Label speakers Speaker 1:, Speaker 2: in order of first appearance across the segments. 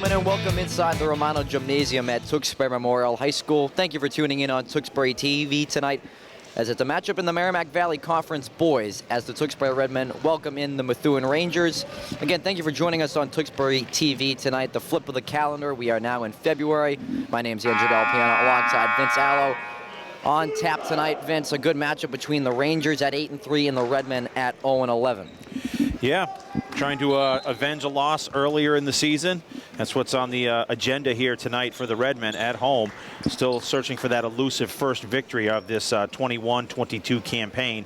Speaker 1: gentlemen, and welcome inside the Romano Gymnasium at Tewksbury Memorial High School. Thank you for tuning in on Tewksbury TV tonight, as it's a matchup in the Merrimack Valley Conference boys, as the Tewksbury Redmen welcome in the Methuen Rangers. Again, thank you for joining us on Tewksbury TV tonight. The flip of the calendar, we are now in February. My name's Andrew Del Piano alongside Vince Allo. On tap tonight, Vince, a good matchup between the Rangers at 8-3 and the Redmen at 0-11.
Speaker 2: Yeah, trying to avenge a loss earlier in the season. That's what's on the agenda here tonight for the Redmen at home. Still searching for that elusive first victory of this 21-22 campaign.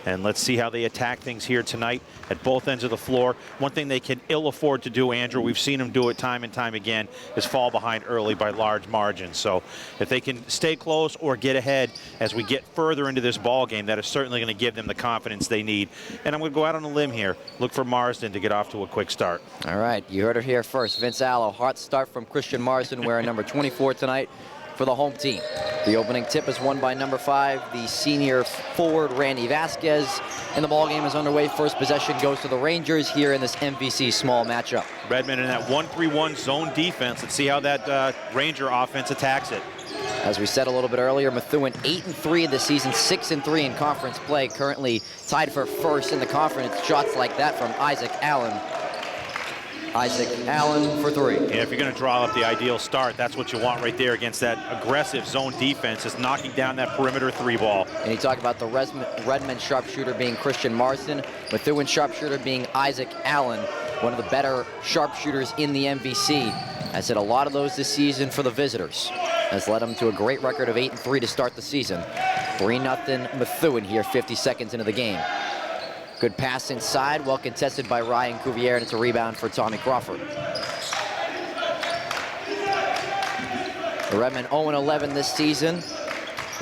Speaker 2: And let's see how they attack things here tonight at both ends of the floor. One thing they can ill afford to do, Andrew, we've seen them do it time and time again, is fall behind early by large margins. So if they can stay close or get ahead as we get further into this ball game, that is certainly going to give them the confidence they need. And I'm going to go out on a limb here, look for Marsden to get off to a quick start.
Speaker 1: All right, you heard it here first. Vince Allo, hot start from Christian Marsden, wearing number 24 tonight for the home team. The opening tip is won by number 5, the senior forward Randy Vasquez. And the ball game is underway. First possession goes to the Rangers here in this MVC small matchup.
Speaker 2: Redmen in that 1-3-1 zone defense. Let's see how that Ranger offense attacks it.
Speaker 1: As we said a little bit earlier, Methuen 8-3 this season, 6-3 in conference play. Currently tied for first in the conference. Shots like that from Isaac Allen. Isaac Allen for 3.
Speaker 2: Yeah, if you're going to draw up the ideal start, that's what you want right there against that aggressive zone defense, is knocking down that perimeter 3 ball.
Speaker 1: And you talk about the Redmen sharpshooter being Christian Marsden, Methuen sharpshooter being Isaac Allen, one of the better sharpshooters in the MVC. I said a lot of those this season for the visitors. Has led them to a great record of 8-3 to start the season. 3-0 Methuen here, 50 seconds into the game. Good pass inside, well contested by Ryan Cuvier, and it's a rebound for Tommy Crawford. The Redmen 0-11 this season.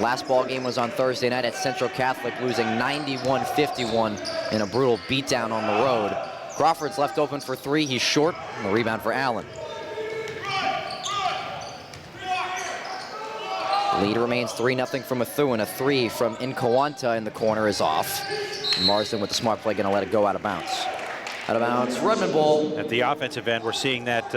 Speaker 1: Last ball game was on Thursday night at Central Catholic, losing 91-51 in a brutal beatdown on the road. Crawford's left open for 3, he's short, and the rebound for Allen. Lead remains 3-0 from Methuen. A 3 from Incoanta in the corner is off. Marsden with the smart play, going to let it go out of bounds. Out of bounds, Redmen ball.
Speaker 2: At the offensive end, we're seeing that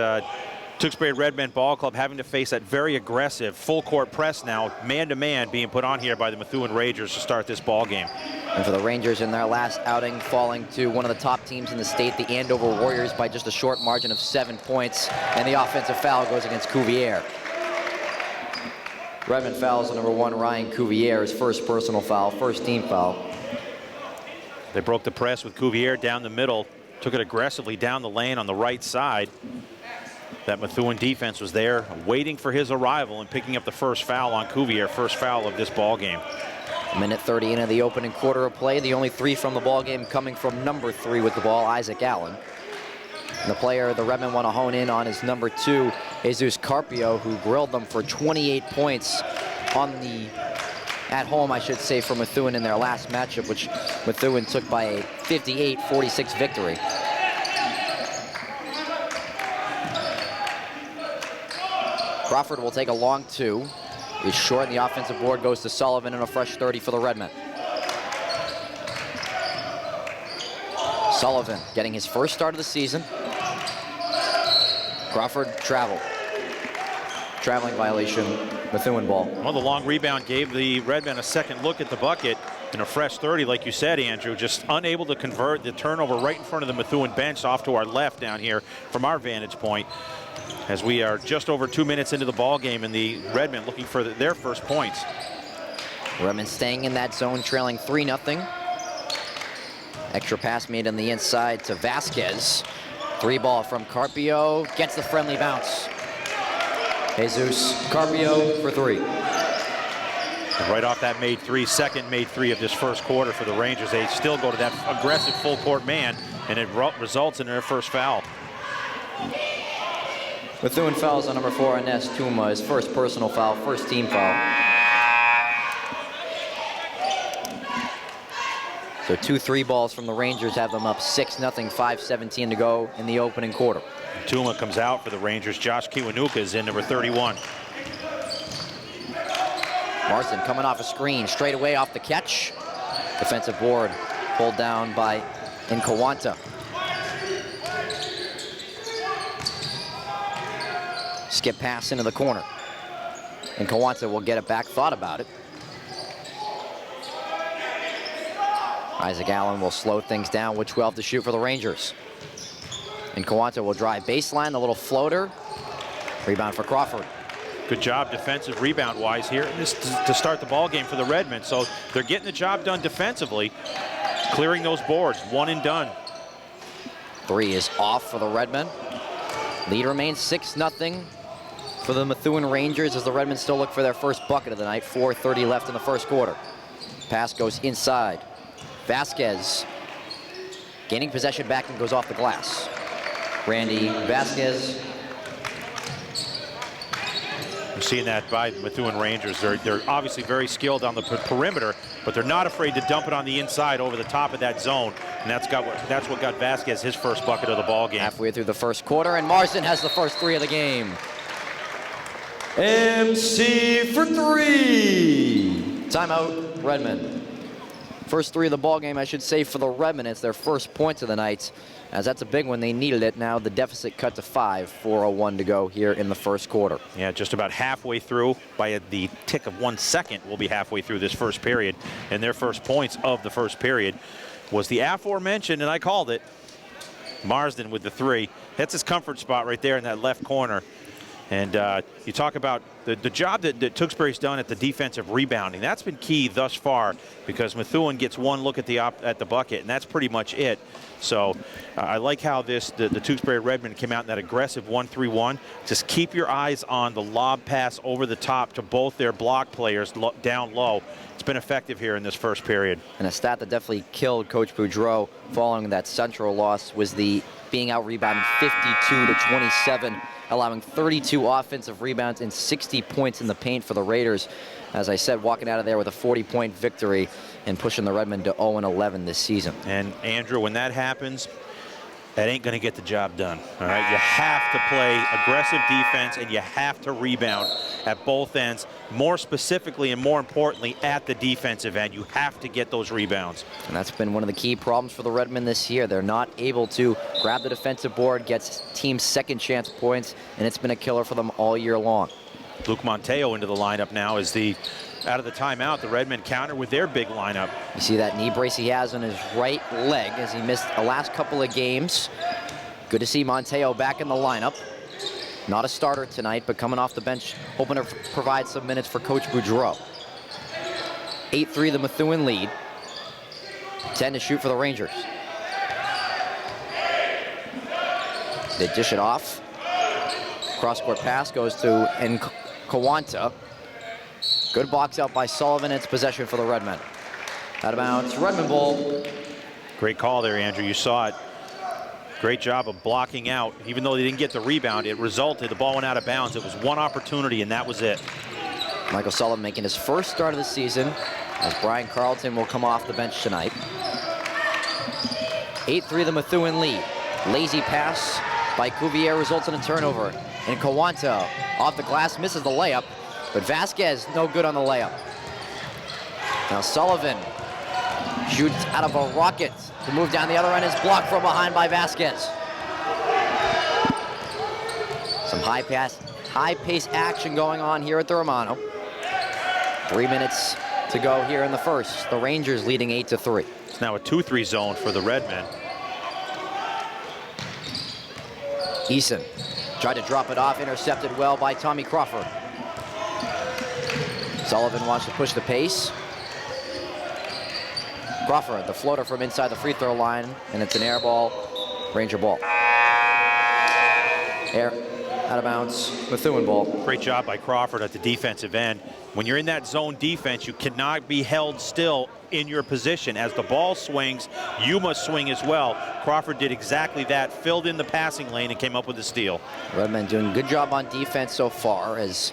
Speaker 2: Tewksbury Redmen Ball Club having to face that very aggressive full-court press now, man-to-man, being put on here by the Methuen Rangers to start this ball game.
Speaker 1: And for the Rangers in their last outing, falling to one of the top teams in the state, the Andover Warriors, by just a short margin of 7 points. And the offensive foul goes against Cuvier. Redmen fouls on number 1, Ryan Cuvier, his first personal foul, first team foul.
Speaker 2: They broke the press with Cuvier down the middle, took it aggressively down the lane on the right side. That Methuen defense was there waiting for his arrival and picking up the first foul on Cuvier, first foul of this ball game.
Speaker 1: A minute 30 into the opening quarter of play. The only 3 from the ball game coming from number 3 with the ball, Isaac Allen. And the player the Redmen want to hone in on is number 2, Jesus Carpio, who grilled them for 28 points at home, I should say, for Methuen in their last matchup, which Methuen took by a 58-46 victory. Crawford will take a long 2. He's short, and the offensive board goes to Sullivan, and a fresh 30 for the Redmen. Sullivan getting his first start of the season. Crawford traveling violation, Methuen ball.
Speaker 2: Well, the long rebound gave the Redmen a second look at the bucket, and a fresh 30, like you said, Andrew, just unable to convert. The turnover right in front of the Methuen bench off to our left down here from our vantage point, as we are just over 2 minutes into the ball game, and the Redmen looking for their first points.
Speaker 1: Redmen staying in that zone, trailing 3-0. Extra pass made on the inside to Vasquez. 3 ball from Carpio, gets the friendly bounce. Jesus Carpio for 3.
Speaker 2: Right off that made 3, second made 3 of this first quarter for the Rangers. They still go to that aggressive full court man, and it results in their first foul.
Speaker 1: Methuen fouls on number 4, Ines Tuma, his first personal foul, first team foul. So 2 3 balls from the Rangers have them up 6-0, 5:17 to go in the opening quarter.
Speaker 2: Tuma comes out for the Rangers. Josh Kiwanuka is in, number 31.
Speaker 1: Marsden coming off a screen, straight away off the catch. Defensive board pulled down by Incoanta. Skip pass into the corner. And Kawanta will get it back, thought about it. Isaac Allen will slow things down with 12 to shoot for the Rangers. And Kawanta will drive baseline, the little floater. Rebound for Crawford.
Speaker 2: Good job defensive rebound-wise here to start the ball game for the Redmen. So they're getting the job done defensively, clearing those boards, one and done.
Speaker 1: 3 is off for the Redmen. Lead remains 6-0 for the Methuen Rangers as the Redmen still look for their first bucket of the night. 4:30 left in the first quarter. Pass goes inside. Vasquez gaining possession back and goes off the glass. Randy Vasquez.
Speaker 2: You're seeing that by the Methuen Rangers. They're obviously very skilled on the perimeter, but they're not afraid to dump it on the inside over the top of that zone. And that's what got Vasquez his first bucket of the ball game.
Speaker 1: Halfway through the first quarter, and Marsden has the first 3 of the game. MC for 3. Timeout, Redmen. First 3 of the ball game, I should say, for the Redmen. It's their first points of the night, as that's a big one. They needed it. Now the deficit cut to 5, 4:01 to go here in the first quarter.
Speaker 2: Yeah, just about halfway through. By the tick of 1 second, we'll be halfway through this first period. And their first points of the first period was the aforementioned, and I called it, Marsden with the 3. That's his comfort spot right there in that left corner. And you talk about the job that Tewksbury's done at the defensive rebounding. That's been key thus far, because Methuen gets one look at the bucket, and that's pretty much it. So I like how the Tewksbury Redmen came out in that aggressive 1-3-1. Just keep your eyes on the lob pass over the top to both their block players down low. It's been effective here in this first period.
Speaker 1: And a stat that definitely killed Coach Boudreau following that Central loss was the being out rebounded 52 to 27, allowing 32 offensive rebounds and 60 points in the paint for the Raiders. As I said, walking out of there with a 40-point victory and pushing the Redmen to 0-11 this season.
Speaker 2: And Andrew, when that happens, that ain't going to get the job done. All right, you have to play aggressive defense, and you have to rebound at both ends. More specifically and more importantly, at the defensive end, you have to get those rebounds.
Speaker 1: And that's been one of the key problems for the Redmen this year. They're not able to grab the defensive board, gets team second chance points, and it's been a killer for them all year long.
Speaker 2: Luke Monteo into the lineup now as out of the timeout, the Redmen counter with their big lineup.
Speaker 1: You see that knee brace he has on his right leg as he missed the last couple of games. Good to see Monteo back in the lineup. Not a starter tonight, but coming off the bench, hoping to provide some minutes for Coach Boudreau. 8-3 the Methuen lead. 10 to shoot for the Rangers. They dish it off. Cross-court pass goes to Kawanta. Good box out by Sullivan. It's possession for the Redmen. Out of bounds, Redmen ball.
Speaker 2: Great call there, Andrew. You saw it. Great job of blocking out. Even though they didn't get the rebound, it resulted. The ball went out of bounds. It was one opportunity, and that was it.
Speaker 1: Michael Sullivan making his first start of the season, as Brian Carlton will come off the bench tonight. 8-3 the Methuen lead. Lazy pass by Cuvier results in a turnover. And Kawanta off the glass misses the layup, but Vasquez no good on the layup. Now Sullivan shoots out of a rocket to move down the other end, is blocked from behind by Vasquez. Some high-pace action going on here at the Romano. 3 minutes to go here in the first. The Rangers leading 8-3.
Speaker 2: It's now a 2-3 zone for the Redmen.
Speaker 1: Eason tried to drop it off, intercepted well by Tommy Crawford. Sullivan wants to push the pace. Crawford, the floater from inside the free throw line, and it's an air ball, Ranger ball. Air, out of bounds, Methuen ball.
Speaker 2: Great job by Crawford at the defensive end. When you're in that zone defense, you cannot be held still in your position. As the ball swings, you must swing as well. Crawford did exactly that, filled in the passing lane, and came up with the steal.
Speaker 1: Redmen doing a good job on defense so far, as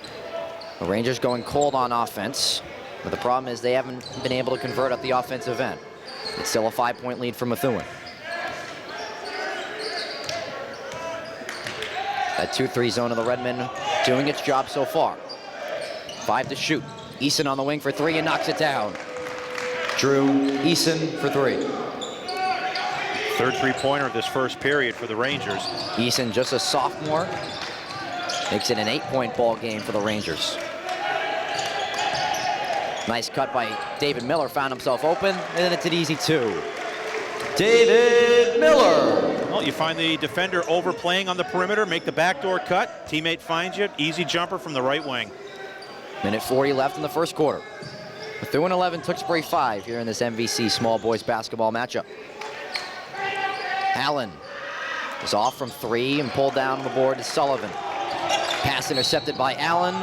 Speaker 1: the Rangers going cold on offense. But the problem is they haven't been able to convert at the offensive end. It's still a 5-point lead for Methuen. That 2-3 zone of the Redmen doing its job so far. 5 to shoot. Eason on the wing for 3 and knocks it down. Drew Eason for 3.
Speaker 2: Third three-pointer of this first period for the Rangers.
Speaker 1: Eason, just a sophomore, Makes it an 8-point ball game for the Rangers. Nice cut by David Miller, found himself open, and then it's an easy 2. David Miller.
Speaker 2: Well, you find the defender overplaying on the perimeter, make the backdoor cut, teammate finds you, easy jumper from the right wing.
Speaker 1: Minute 40 left in the first quarter. Methuen 11, Tewksbury 5 here in this MVC small boys basketball matchup. Allen is off from 3 and pulled down on the board to Sullivan. Pass intercepted by Allen.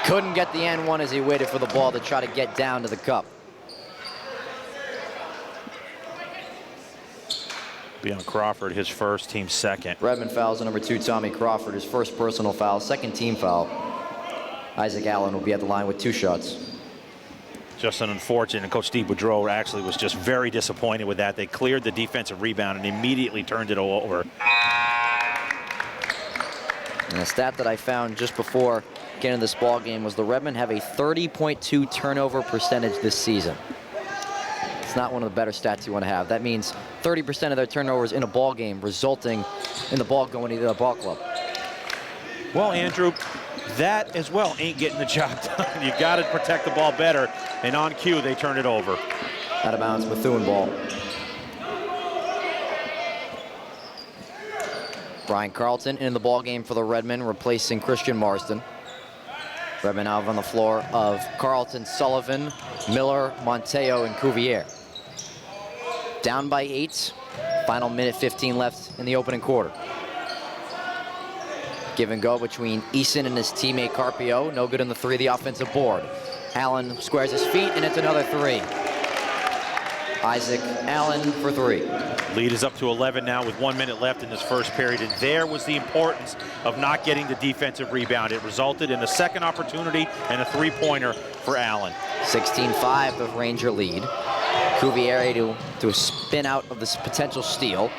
Speaker 1: Couldn't get the N1 as he waited for the ball to try to get down to the cup.
Speaker 2: Be on Crawford, his first, team second.
Speaker 1: Redmond fouls on number 2, Tommy Crawford, his first personal foul, second team foul. Isaac Allen will be at the line with 2 shots.
Speaker 2: Just an unfortunate, and Coach Steve Boudreau actually was just very disappointed with that. They cleared the defensive rebound and immediately turned it over.
Speaker 1: And a stat that I found just before getting into this ball game was the Redmen have a 30.2 turnover percentage this season. It's not one of the better stats you want to have. That means 30% of their turnovers in a ball game resulting in the ball going to the ball club.
Speaker 2: Well, Andrew, that as well ain't getting the job done. You got to protect the ball better, and on cue they turn it over.
Speaker 1: Out of bounds, Methuen ball. Brian Carlton in the ball game for the Redmen, replacing Christian Marsden. Redmen out on the floor of Carlton, Sullivan, Miller, Monteo, and Cuvier. Down by 8. Final minute 15 left in the opening quarter. Give and go between Eason and his teammate Carpio. No good on the 3, the offensive board. Allen squares his feet, and it's another 3. Isaac Allen for 3.
Speaker 2: Lead is up to 11 now with 1 minute left in this first period, and there was the importance of not getting the defensive rebound. It resulted in a second opportunity and a 3-pointer for Allen.
Speaker 1: 16-5, the Ranger lead. Cuvier to spin out of this potential steal.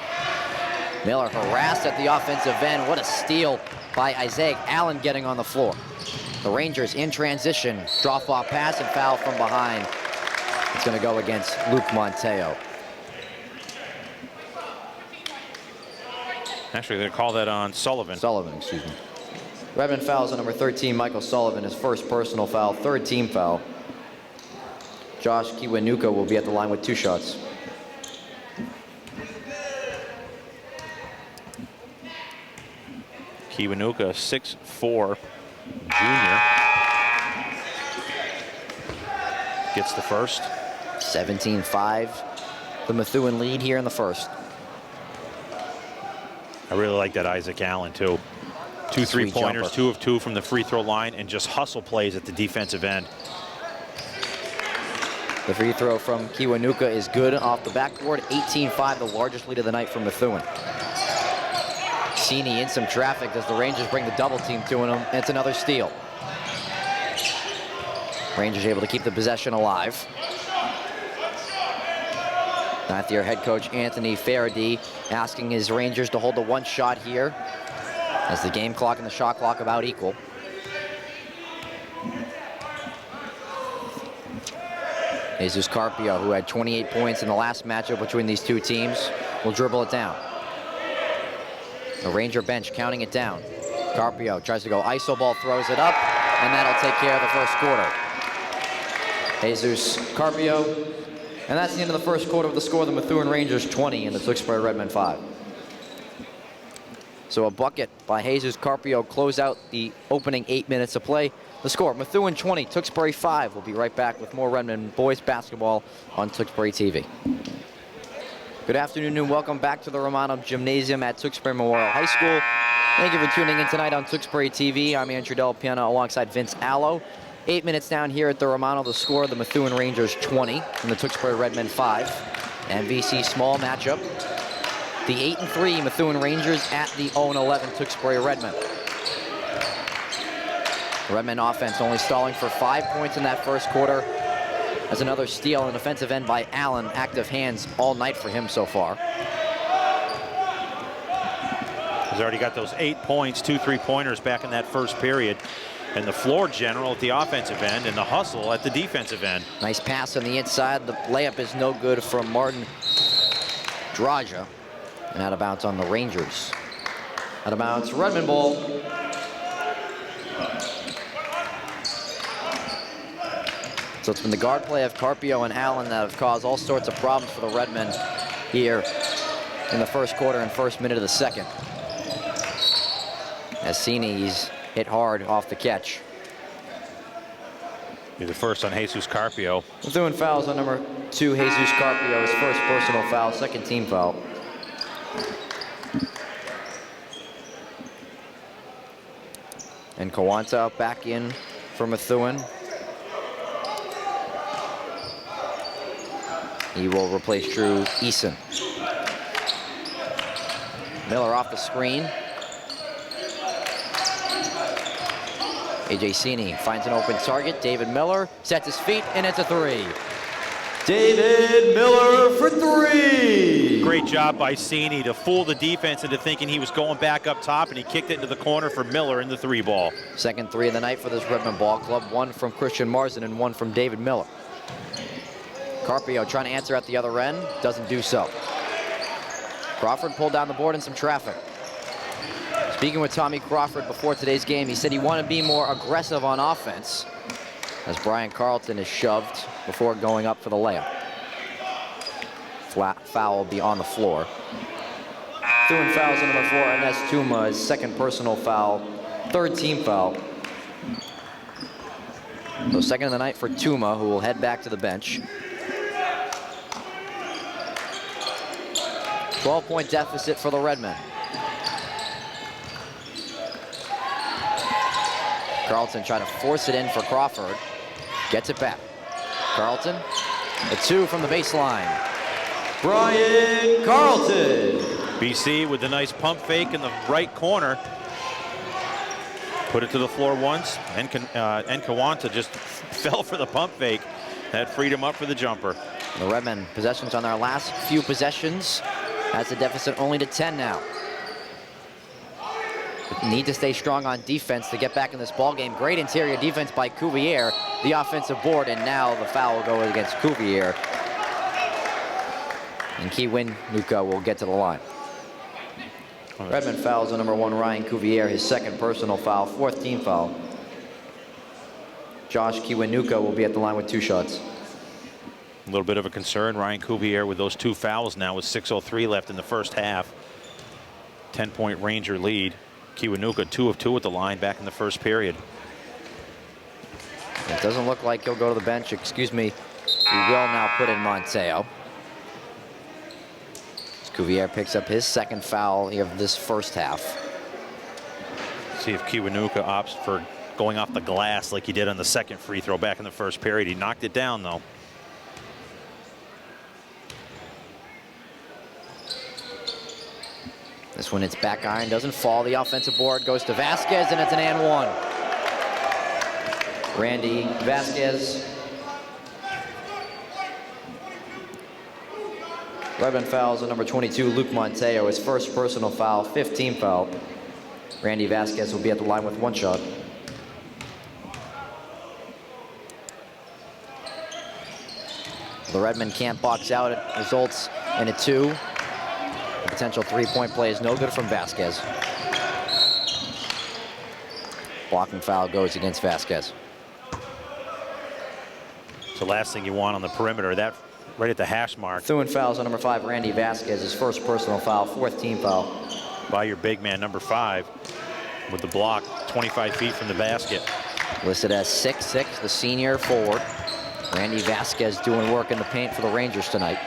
Speaker 1: Miller harassed at the offensive end. What a steal by Isaac Allen getting on the floor. The Rangers in transition. Drop-off pass and foul from behind. It's going to go against Luke Monteo.
Speaker 2: Actually, they call that on Sullivan.
Speaker 1: Sullivan, excuse me. Redmond fouls on number 13, Michael Sullivan, his first personal foul, 3rd team foul. Josh Kiwanuka will be at the line with 2 shots.
Speaker 2: Kiwanuka, 6'4", junior. Gets the first.
Speaker 1: 17-5, the Methuen lead here in the first.
Speaker 2: I really like that Isaac Allen, too. 2 3-pointers, 2 of 2 from the free throw line, and just hustle plays at the defensive end.
Speaker 1: The free throw from Kiwanuka is good off the backboard. 18-5, the largest lead of the night from Methuen. Cini in some traffic as the Rangers bring the double team to him. It's another steal. Rangers able to keep the possession alive. Ninth-year head coach Anthony Faraday asking his Rangers to hold the 1 shot here as the game clock and the shot clock about equal. Jesus Carpio, who had 28 points in the last matchup between these 2 teams, will dribble it down. The Ranger bench counting it down. Carpio tries to go iso ball, throws it up, and that'll take care of the first quarter. Jesus Carpio, and that's the end of the first quarter with the score of the Methuen Rangers 20 and the Tewksbury Redmen 5. So a bucket by Jesus Carpio close out the opening 8 minutes of play. The score, Methuen 20, Tewksbury 5. We'll be right back with more Redmen boys basketball on Tewksbury TV. Good afternoon and welcome back to the Romano Gymnasium at Tewksbury Memorial High School. Thank you for tuning in tonight on Tewksbury TV. I'm Andrew Del Piano alongside Vince Allo. 8 minutes down here at the Romano. The score, the Methuen Rangers 20 and the Tewksbury Redmen 5. MVC small matchup. The 8-3 Methuen Rangers at the 0-11 Tewksbury Redmen. Redmen offense only stalling for 5 points in that first quarter. As another steal on the defensive end by Allen. Active hands all night for him so far.
Speaker 2: He's already got those 8 points, 2 3-pointers back in that first period. And the floor general at the offensive end and the hustle at the defensive end.
Speaker 1: Nice pass on the inside. The layup is no good from Martin Draja. And out of bounds on the Rangers. Out of bounds, Redmond ball. So it's been the guard play of Carpio and Allen that have caused all sorts of problems for the Redmen here in the first quarter and first minute of the second. As Cini's hit hard off the catch.
Speaker 2: Be the first on Jesus Carpio.
Speaker 1: Methuen fouls on number 2, Jesus Carpio, his first personal foul, second team foul. And Kawanta back in for Methuen. He will replace Drew Eason. Miller off the screen. AJ Cini finds an open target. David Miller sets his feet, and it's a 3. David Miller for 3.
Speaker 2: Great job by Cini to fool the defense into thinking he was going back up top, and he kicked it into the corner for Miller in the 3 ball.
Speaker 1: Second 3 of the night for this Redmond ball club. 1 from Christian Marsden and 1 from David Miller. Carpio trying to answer at the other end, doesn't do so. Crawford pulled down the board in some traffic. Speaking with Tommy Crawford before today's game, he said he wanted to be more aggressive on offense as Brian Carlton is shoved before going up for the layup. Foul will be on the floor. Methuen fouls on number 4, Ines Tuma, his second personal foul, third team foul. So second of the night for Tuma, who will head back to the bench. 12-point deficit for the Redmen. Carlton trying to force it in for Crawford. Gets it back. Carlton, a 2 from the baseline. Brian Carlton.
Speaker 2: BC with the nice pump fake in the right corner. Put it to the floor once, and Kawanta just fell for the pump fake. That freed him up for the jumper.
Speaker 1: The Redmen possessions on their last few possessions has the deficit only to 10 now. Need to stay strong on defense to get back in this ball game. Great interior defense by Cuvier, the offensive board, and now the foul will go against Cuvier. And Kiwanuka will get to the line. Redmond fouls on number 1, Ryan Cuvier, his second personal foul, fourth team foul. Josh Kiwanuka will be at the line with 2 shots.
Speaker 2: A little bit of a concern, Ryan Cuvier with those 2 fouls now with 6:03 left in the first half. 10-point Ranger lead. Kiwanuka 2 of 2 at the line back in the first period.
Speaker 1: It doesn't look like he'll go to the bench. Excuse me. He will now put in Monteo. Cuvier picks up his second foul here of this first half.
Speaker 2: See if Kiwanuka opts for going off the glass like he did on the second free throw back in the first period. He knocked it down, though.
Speaker 1: This one, it's back iron, doesn't fall. The offensive board goes to Vasquez, and it's an and 1. Randy Vasquez. Redmond fouls on number 22, Luke Monteo, his first personal foul, 5th team foul. Randy Vasquez will be at the line with 1 shot. The Redmen can't box out. It results in a 2. The potential 3-point play is no good from Vasquez. Blocking foul goes against Vasquez.
Speaker 2: It's the last thing you want on the perimeter. That right at the hash mark.
Speaker 1: Methuen fouls on number 5, Randy Vasquez, his first personal foul, 4th team foul.
Speaker 2: By your big man, number 5, with the block 25 feet from the basket.
Speaker 1: Listed as 6'6", the senior forward. Randy Vasquez doing work in the paint for the Rangers tonight.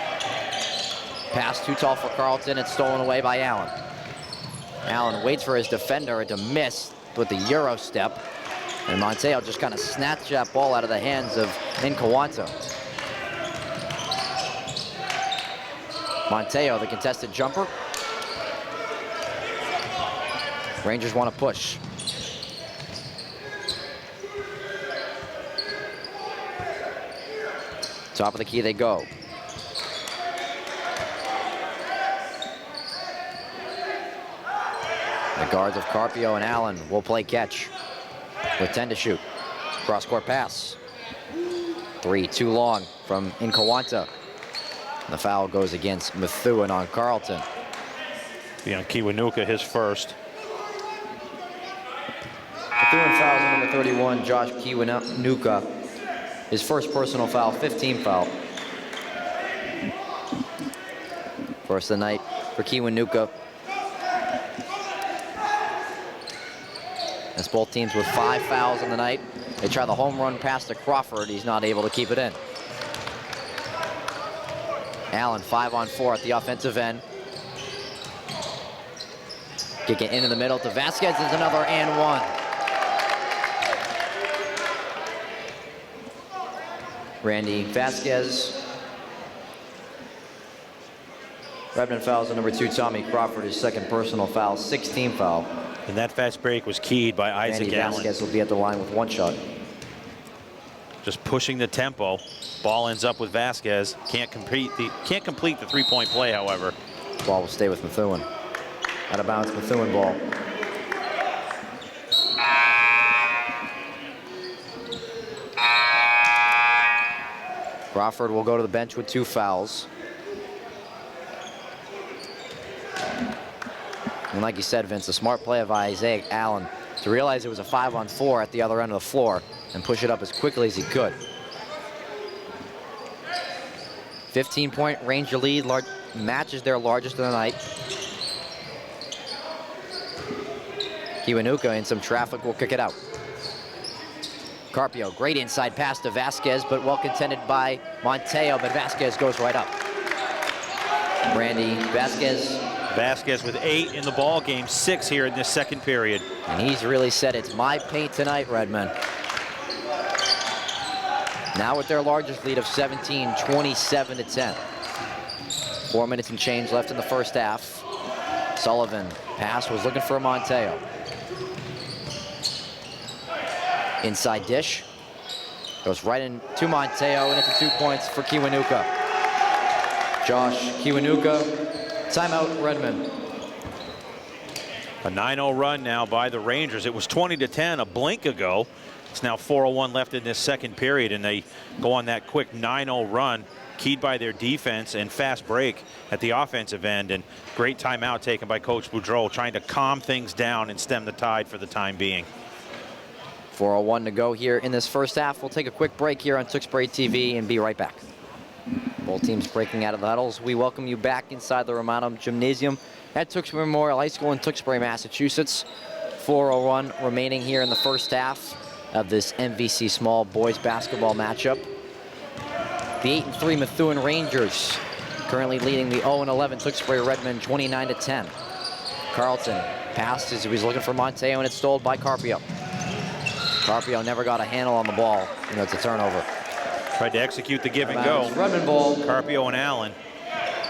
Speaker 1: Pass too tall for Carlton. It's stolen away by Allen. Allen waits for his defender to miss with the Euro step. And Monteo just kind of snatched that ball out of the hands of Nkawanta. Monteo, the contested jumper. Rangers want to push. Top of the key they go. The guards of Carpio and Allen will play catch with 10 to shoot. Cross-court pass. 3 too long from Nkawanta. The foul goes against Methuen on Carlton.
Speaker 2: Be on Kiwanuka, his first.
Speaker 1: Methuen fouls on number 31, Josh Kiwanuka. his first personal foul, 15th foul. First of the night for Kiwanuka. As both teams with 5 fouls on the night. They try the home run pass to Crawford. He's not able to keep it in. Allen 5-on-4 at the offensive end. Kick it into the middle to Vasquez. Is another and one. Randy Vasquez. Redmond fouls on number 2, Tommy Crawford, his second personal foul, 16th foul.
Speaker 2: And that fast break was keyed by Isaac
Speaker 1: Randy
Speaker 2: Allen.
Speaker 1: Vasquez will be at the line with 1 shot.
Speaker 2: Just pushing the tempo. Ball ends up with Vasquez. Can't complete the 3-point play, however.
Speaker 1: Ball will stay with Methuen. Out of bounds, Methuen ball. Crawford will go to the bench with 2 fouls. And like you said, Vince, a smart play of Isaac Allen to realize it was a 5-on-4 at the other end of the floor and push it up as quickly as he could. 15-point Ranger lead, matches their largest of the night. Kiwanuka in some traffic will kick it out. Carpio, great inside pass to Vasquez, but well contended by Monteo, but Vasquez goes right up. Randy Vasquez.
Speaker 2: Vasquez with 8 in the ball game, 6 here in this second period.
Speaker 1: And he's really said it's my paint tonight, Redmond. Now with their largest lead of 17, 27-10. 4 minutes and change left in the first half. Sullivan pass was looking for Monteo. Inside dish. Goes right into Monteo, and it's 2 points for Kiwanuka. Josh Kiwanuka. Timeout, Redmond.
Speaker 2: A 9-0 run now by the Rangers. It was 20-10 a blink ago. It's now 4:01 left in this second period, and they go on that quick 9-0 run, keyed by their defense and fast break at the offensive end. And great timeout taken by Coach Boudreau, trying to calm things down and stem the tide for the time being.
Speaker 1: 4:01 to go here in this first half. We'll take a quick break here on Tewksbury TV and be right back. Both teams breaking out of the huddles. We welcome you back inside the Romano Gymnasium at Tewksbury Memorial High School in Tewksbury, Massachusetts. 4:01 remaining here in the first half of this MVC Small boys basketball matchup. The 8-3 Methuen Rangers currently leading the 0-11 Tewksbury Redmond 29-10. Carlton passes. He was looking for Monteo, and it's stole by Carpio. Carpio never got a handle on the ball. It's a turnover.
Speaker 2: Tried to execute the give and go.
Speaker 1: Redmond ball.
Speaker 2: Carpio and Allen.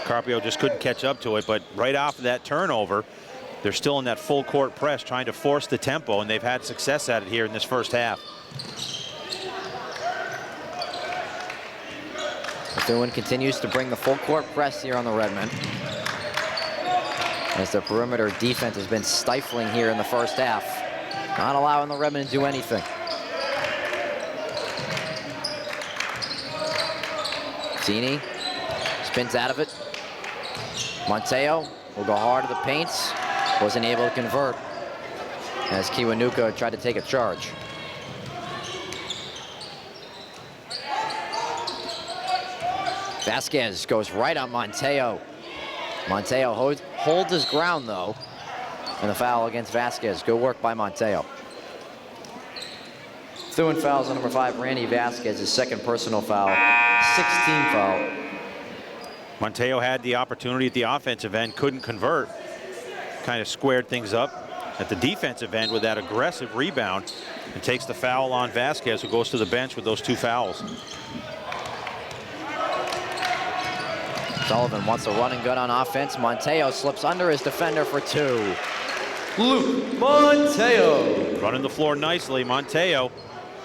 Speaker 2: Carpio just couldn't catch up to it, but right off of that turnover, they're still in that full court press trying to force the tempo, and they've had success at it here in this first half.
Speaker 1: Methuen continues to bring the full court press here on the Redmond. As the perimeter defense has been stifling here in the first half. Not allowing the Redmond to do anything. Zini spins out of it. Monteo will go hard to the paints. Wasn't able to convert as Kiwanuka tried to take a charge. Vasquez goes right on Monteo. Monteo holds his ground though. And the foul against Vasquez. Good work by Monteo. Methuen fouls on number 5, Randy Vasquez, his second personal foul. 16 foul.
Speaker 2: Monteo had the opportunity at the offensive end, couldn't convert. Kind of squared things up at the defensive end with that aggressive rebound and takes the foul on Vasquez, who goes to the bench with those 2 fouls.
Speaker 1: Sullivan wants a run and gun on offense. Monteo slips under his defender for 2. Luke Monteo.
Speaker 2: Running the floor nicely. Monteo,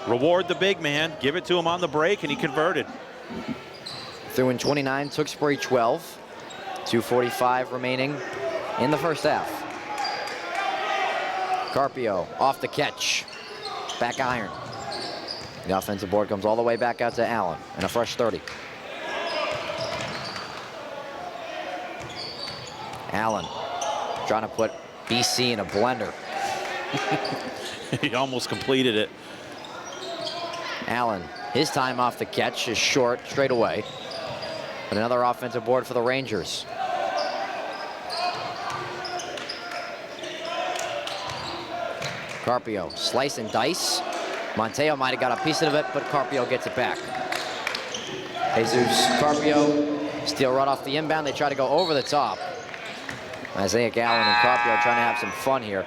Speaker 2: reward the big man. Give it to him on the break, and he converted.
Speaker 1: Methuen 29, Tewksbury 12. 2:45 remaining in the first half. Carpio off the catch. Back iron. The offensive board comes all the way back out to Allen, and a fresh 30. Allen trying to put BC in a blender.
Speaker 2: He almost completed it.
Speaker 1: Allen His time off the catch is short straight away. But another offensive board for the Rangers. Carpio, slice and dice. Monteo might have got a piece of it, but Carpio gets it back. Jesus Carpio, steal right off the inbound. They try to go over the top. Isaiah Allen and Carpio trying to have some fun here.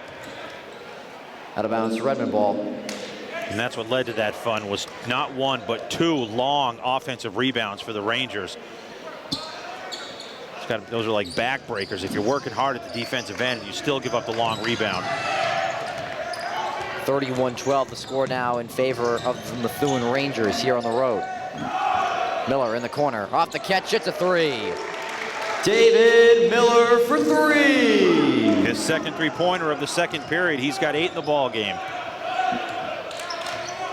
Speaker 1: Out of bounds Redmond ball.
Speaker 2: And that's what led to that fun, was not one, but two long offensive rebounds for the Rangers. Those are like backbreakers. If you're working hard at the defensive end, you still give up the long rebound.
Speaker 1: 31-12, the score now in favor of the Methuen Rangers here on the road. Miller in the corner, off the catch, it's a three. David Miller for three.
Speaker 2: His second three-pointer of the second period. He's got 8 in the ball game.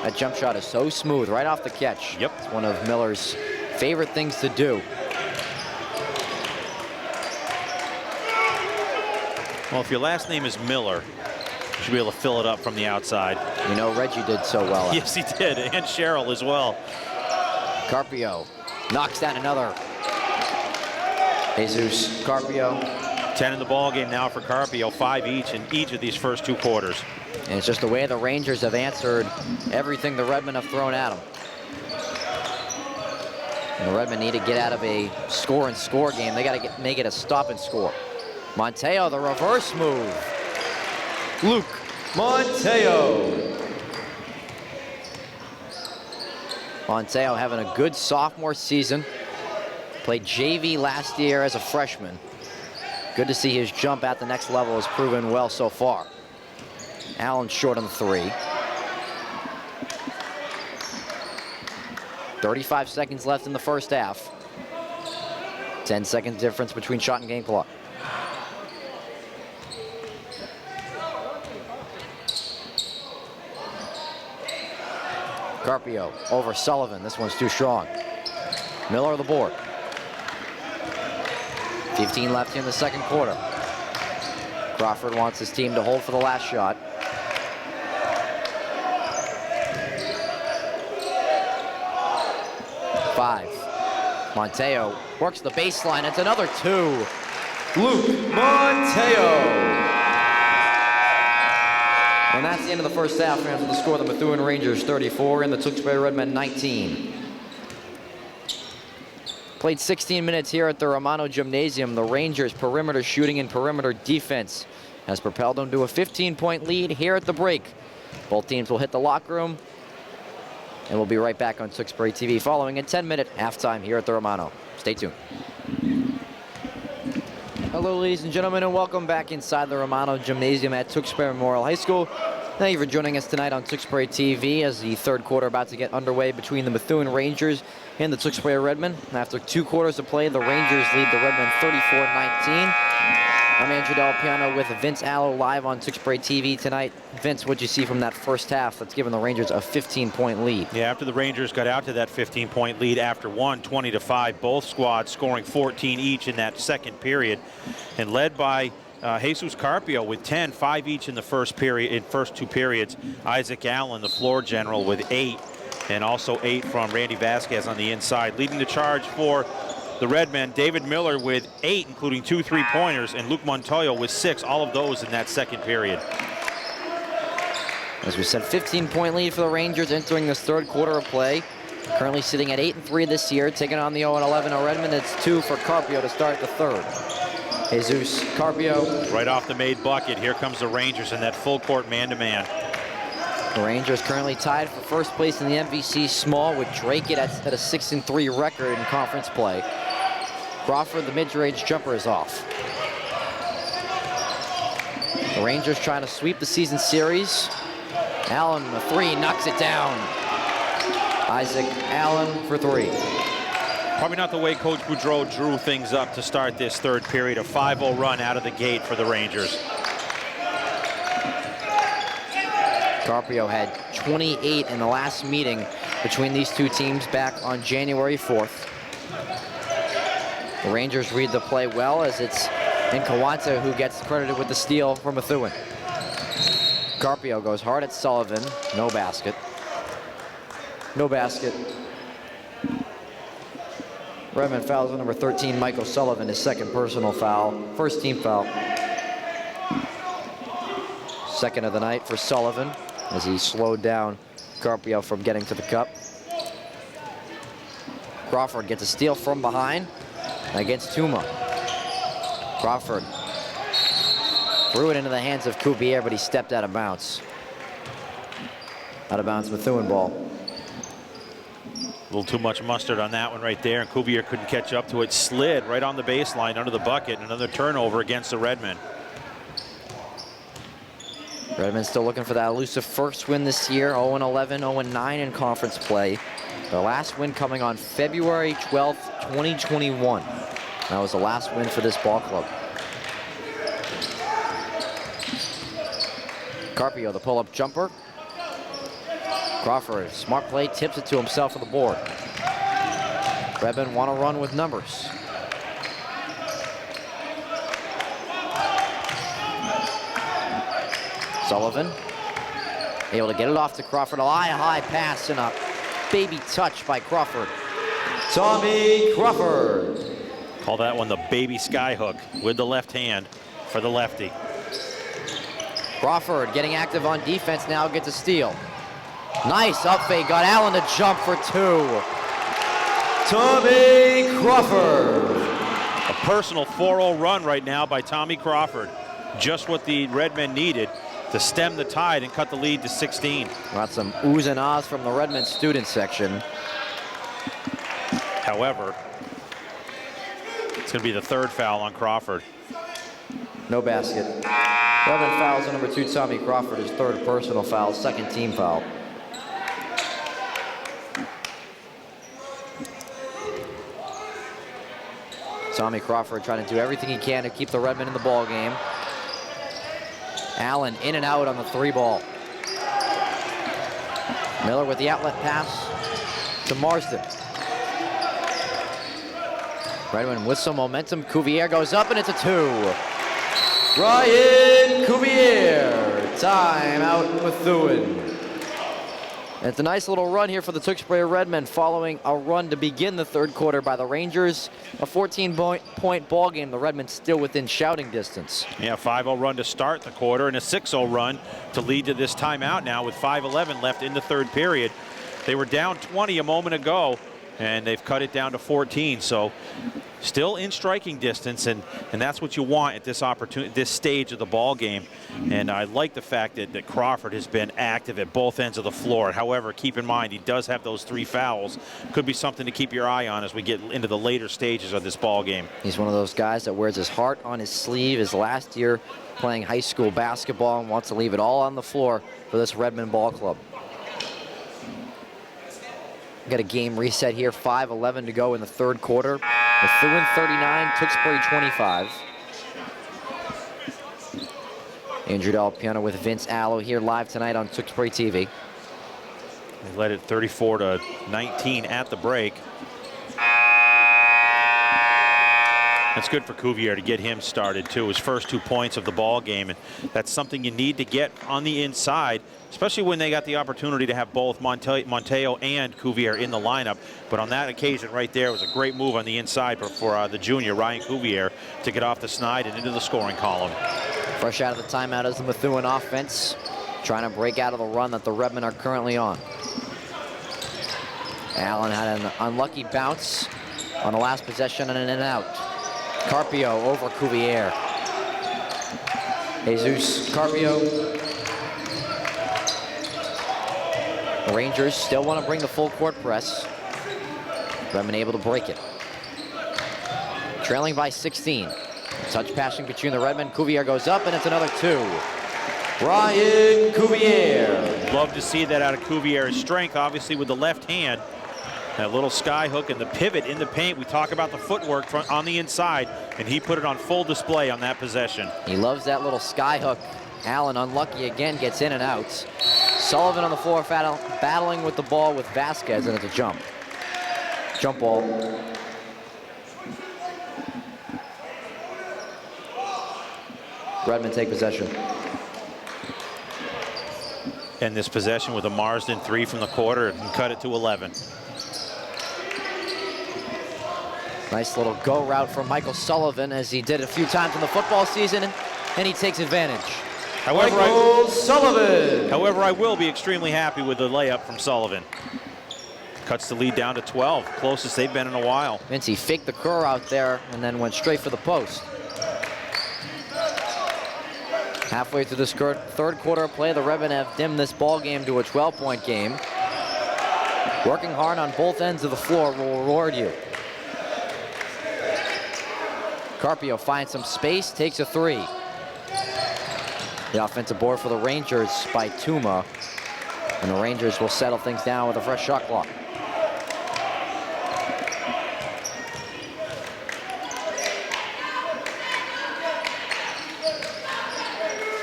Speaker 1: That jump shot is so smooth, right off the catch.
Speaker 2: Yep.
Speaker 1: It's one of Miller's favorite things to do.
Speaker 2: Well, if your last name is Miller, you should be able to fill it up from the outside.
Speaker 1: You know, Reggie did so well.
Speaker 2: Yes, he did, and Cheryl as well.
Speaker 1: Carpio knocks down another. Jesus Carpio.
Speaker 2: 10 in the ball game now for Carpio, 5 each in each of these first 2 quarters.
Speaker 1: And it's just the way the Rangers have answered everything the Redmen have thrown at them. And the Redmen need to get out of a score-and-score game. They got to make it a stop-and-score. Monteo, the reverse move. Luke Monteo. Monteo having a good sophomore season. Played JV last year as a freshman. Good to see his jump at the next level has proven well so far. Allen short on the three. 35 seconds left in the first half. 10 seconds difference between shot and game clock. Carpio over Sullivan. This one's too strong. Miller the board. 15 left in the second quarter. Crawford wants his team to hold for the last shot. Five. Monteo works the baseline. It's another two. Luke Monteo. And that's the end of the first half. After the score, the Methuen Rangers 34 and the Tewksbury Redmen 19. Played 16 minutes here at the Romano Gymnasium. The Rangers' perimeter shooting and perimeter defense has propelled them to a 15-point lead here at the break. Both teams will hit the locker room, and we'll be right back on Tewksbury TV following a 10-minute halftime here at the Romano. Stay tuned. Hello, ladies and gentlemen, and welcome back inside the Romano Gymnasium at Tewksbury Memorial High School. Thank you for joining us tonight on Tewksbury TV as the third quarter about to get underway between the Methuen Rangers and the Tewksbury Redmen. After 2 quarters of play, the Rangers lead the Redmen 34-19. I'm Andrew Del Piano with Vince Allo live on Tewksbury TV tonight. Vince, what'd you see from that first half that's given the Rangers a 15-point lead?
Speaker 2: Yeah, after the Rangers got out to that 15-point lead after one, 20-5, both squads scoring 14 each in that second period, and led by Jesus Carpio with 10, 5 each in the first period, first 2 periods. Isaac Allen, the floor general, with 8, and also 8 from Randy Vasquez on the inside. Leading the charge for the Redmen, David Miller with 8, including 2 3-pointers, and Luke Montoya with 6, all of those in that second period.
Speaker 1: As we said, 15-point lead for the Rangers entering this third quarter of play. Currently sitting at 8-3 this year, taking on the 0-11 Redmen. It's 2 for Carpio to start the third. Jesus Carpio.
Speaker 2: Right off the made bucket, here comes the Rangers in that full court man-to-man.
Speaker 1: The Rangers currently tied for first place in the MVC Small with Drake at a 6-3 record in conference play. Crawford, the mid-range jumper, is off. The Rangers trying to sweep the season series. Allen, the 3, knocks it down. Isaac Allen for 3.
Speaker 2: Probably not the way Coach Boudreau drew things up to start this third period. A 5-0 run out of the gate for the Rangers.
Speaker 1: Carpio had 28 in the last meeting between these two teams back on January 4th. The Rangers read the play well as it's Nkawanta who gets credited with the steal from Methuen. Carpio goes hard at Sullivan, no basket. No basket. Redmond fouls on number 13, Michael Sullivan, his second personal foul. First team foul. Second of the night for Sullivan as he slowed down Carpio from getting to the cup. Crawford gets a steal from behind against Tuma. Crawford threw it into the hands of Cuvier, but he stepped out of bounds. Out of bounds, Methuen ball.
Speaker 2: A little too much mustard on that one right there, and Cuvier couldn't catch up to it. Slid right on the baseline under the bucket. Another turnover against the Redmen.
Speaker 1: Redmond still looking for that elusive first win this year. 0-11, 0-9 in conference play. Their last win coming on February 12th, 2021. That was the last win for this ball club. Carpio, the pull-up jumper. Crawford, smart play, tips it to himself for the board. Redmond want to run with numbers. Sullivan, able to get it off to Crawford. A high pass and a baby touch by Crawford. Tommy Crawford.
Speaker 2: Call that one the baby skyhook with the left hand for the lefty.
Speaker 1: Crawford getting active on defense now, gets a steal. Nice up fake, got Allen to jump for two. Tommy Crawford.
Speaker 2: A personal 4-0 run right now by Tommy Crawford. Just what the Redmen needed to stem the tide and cut the lead to 16.
Speaker 1: Got some oohs and ahs from the Redmond student section.
Speaker 2: However, it's going to be the third foul on Crawford.
Speaker 1: No basket. Redmond fouls on number 2, Tommy Crawford, his third personal foul, second team foul. Tommy Crawford trying to do everything he can to keep the Redmen in the ball game. Allen in and out on the 3 ball. Miller with the outlet pass to Marsden. Redmond with some momentum. Cuvier goes up and it's a 2. Ryan Cuvier. Time out Methuen. It's a nice little run here for the Tewksbury Redmen following a run to begin the third quarter by the Rangers. A 14-point ball game. The Redmen still within shouting distance.
Speaker 2: Yeah, 5-0 run to start the quarter and a 6-0 run to lead to this timeout now with 5:11 left in the third period. They were down 20 a moment ago and they've cut it down to 14. So still in striking distance, and that's what you want at this opportunity, this stage of the ball game. And I like the fact that Crawford has been active at both ends of the floor. However, keep in mind he does have those 3 fouls. Could be something to keep your eye on as we get into the later stages of this ball game.
Speaker 1: He's one of those guys that wears his heart on his sleeve. His last year playing high school basketball and wants to leave it all on the floor for this Redmond ball club. Got a game reset here, 5:11 to go in the third quarter. Methuen 39, Tewksbury 25. Andrew Del Piano with Vince Allo here live tonight on Tewksbury TV.
Speaker 2: They led it 34-19 at the break. That's good for Cuvier to get him started too. His first 2 points of the ball game, and that's something you need to get on the inside, especially when they got the opportunity to have both Monteo and Cuvier in the lineup. But on that occasion right there, it was a great move on the inside for the junior, Ryan Cuvier, to get off the snide and into the scoring column.
Speaker 1: Fresh out of the timeout is the Methuen offense, trying to break out of the run that the Redmen are currently on. Allen had an unlucky bounce on the last possession and an in and out. Carpio over Cuvier. Jesus Carpio. The Rangers still want to bring the full court press. Redmond able to break it. Trailing by 16. Touch passing between the Redmen. Cuvier goes up and it's another 2. Ryan Cuvier.
Speaker 2: Love to see that out of Cuvier's strength, obviously with the left hand. That little sky hook and the pivot in the paint. We talk about the footwork on the inside, and he put it on full display on that possession.
Speaker 1: He loves that little sky hook. Allen, unlucky again, gets in and out. Sullivan on the floor battling with the ball with Vasquez, and it's a jump. Jump ball. Redmond take possession.
Speaker 2: end this possession with a Marsden 3 from the quarter and cut it to 11.
Speaker 1: Nice little go route from Michael Sullivan, as he did a few times in the football season, and he takes advantage.
Speaker 2: However,
Speaker 1: Sullivan.
Speaker 2: However, I will be extremely happy with the layup from Sullivan. Cuts the lead down to 12, closest they've been in a while.
Speaker 1: Vince, faked the curl out there and then went straight for the post. Halfway through this third quarter of play, the Redmen have dimmed this ball game to a 12-point game. Working hard on both ends of the floor will reward you. Carpio finds some space, takes a 3. The offensive board for the Rangers by Tuma. And the Rangers will settle things down with a fresh shot clock.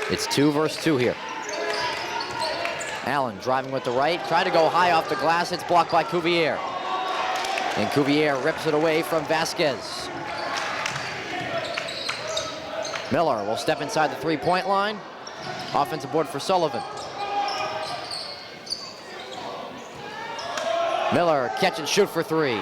Speaker 1: It's 2 versus 2 here. Allen driving with the right, trying to go high off the glass. It's blocked by Cuvier. And Cuvier rips it away from Vasquez. Miller will step inside the 3-point line. Offensive board for Sullivan. Miller catch and shoot for 3.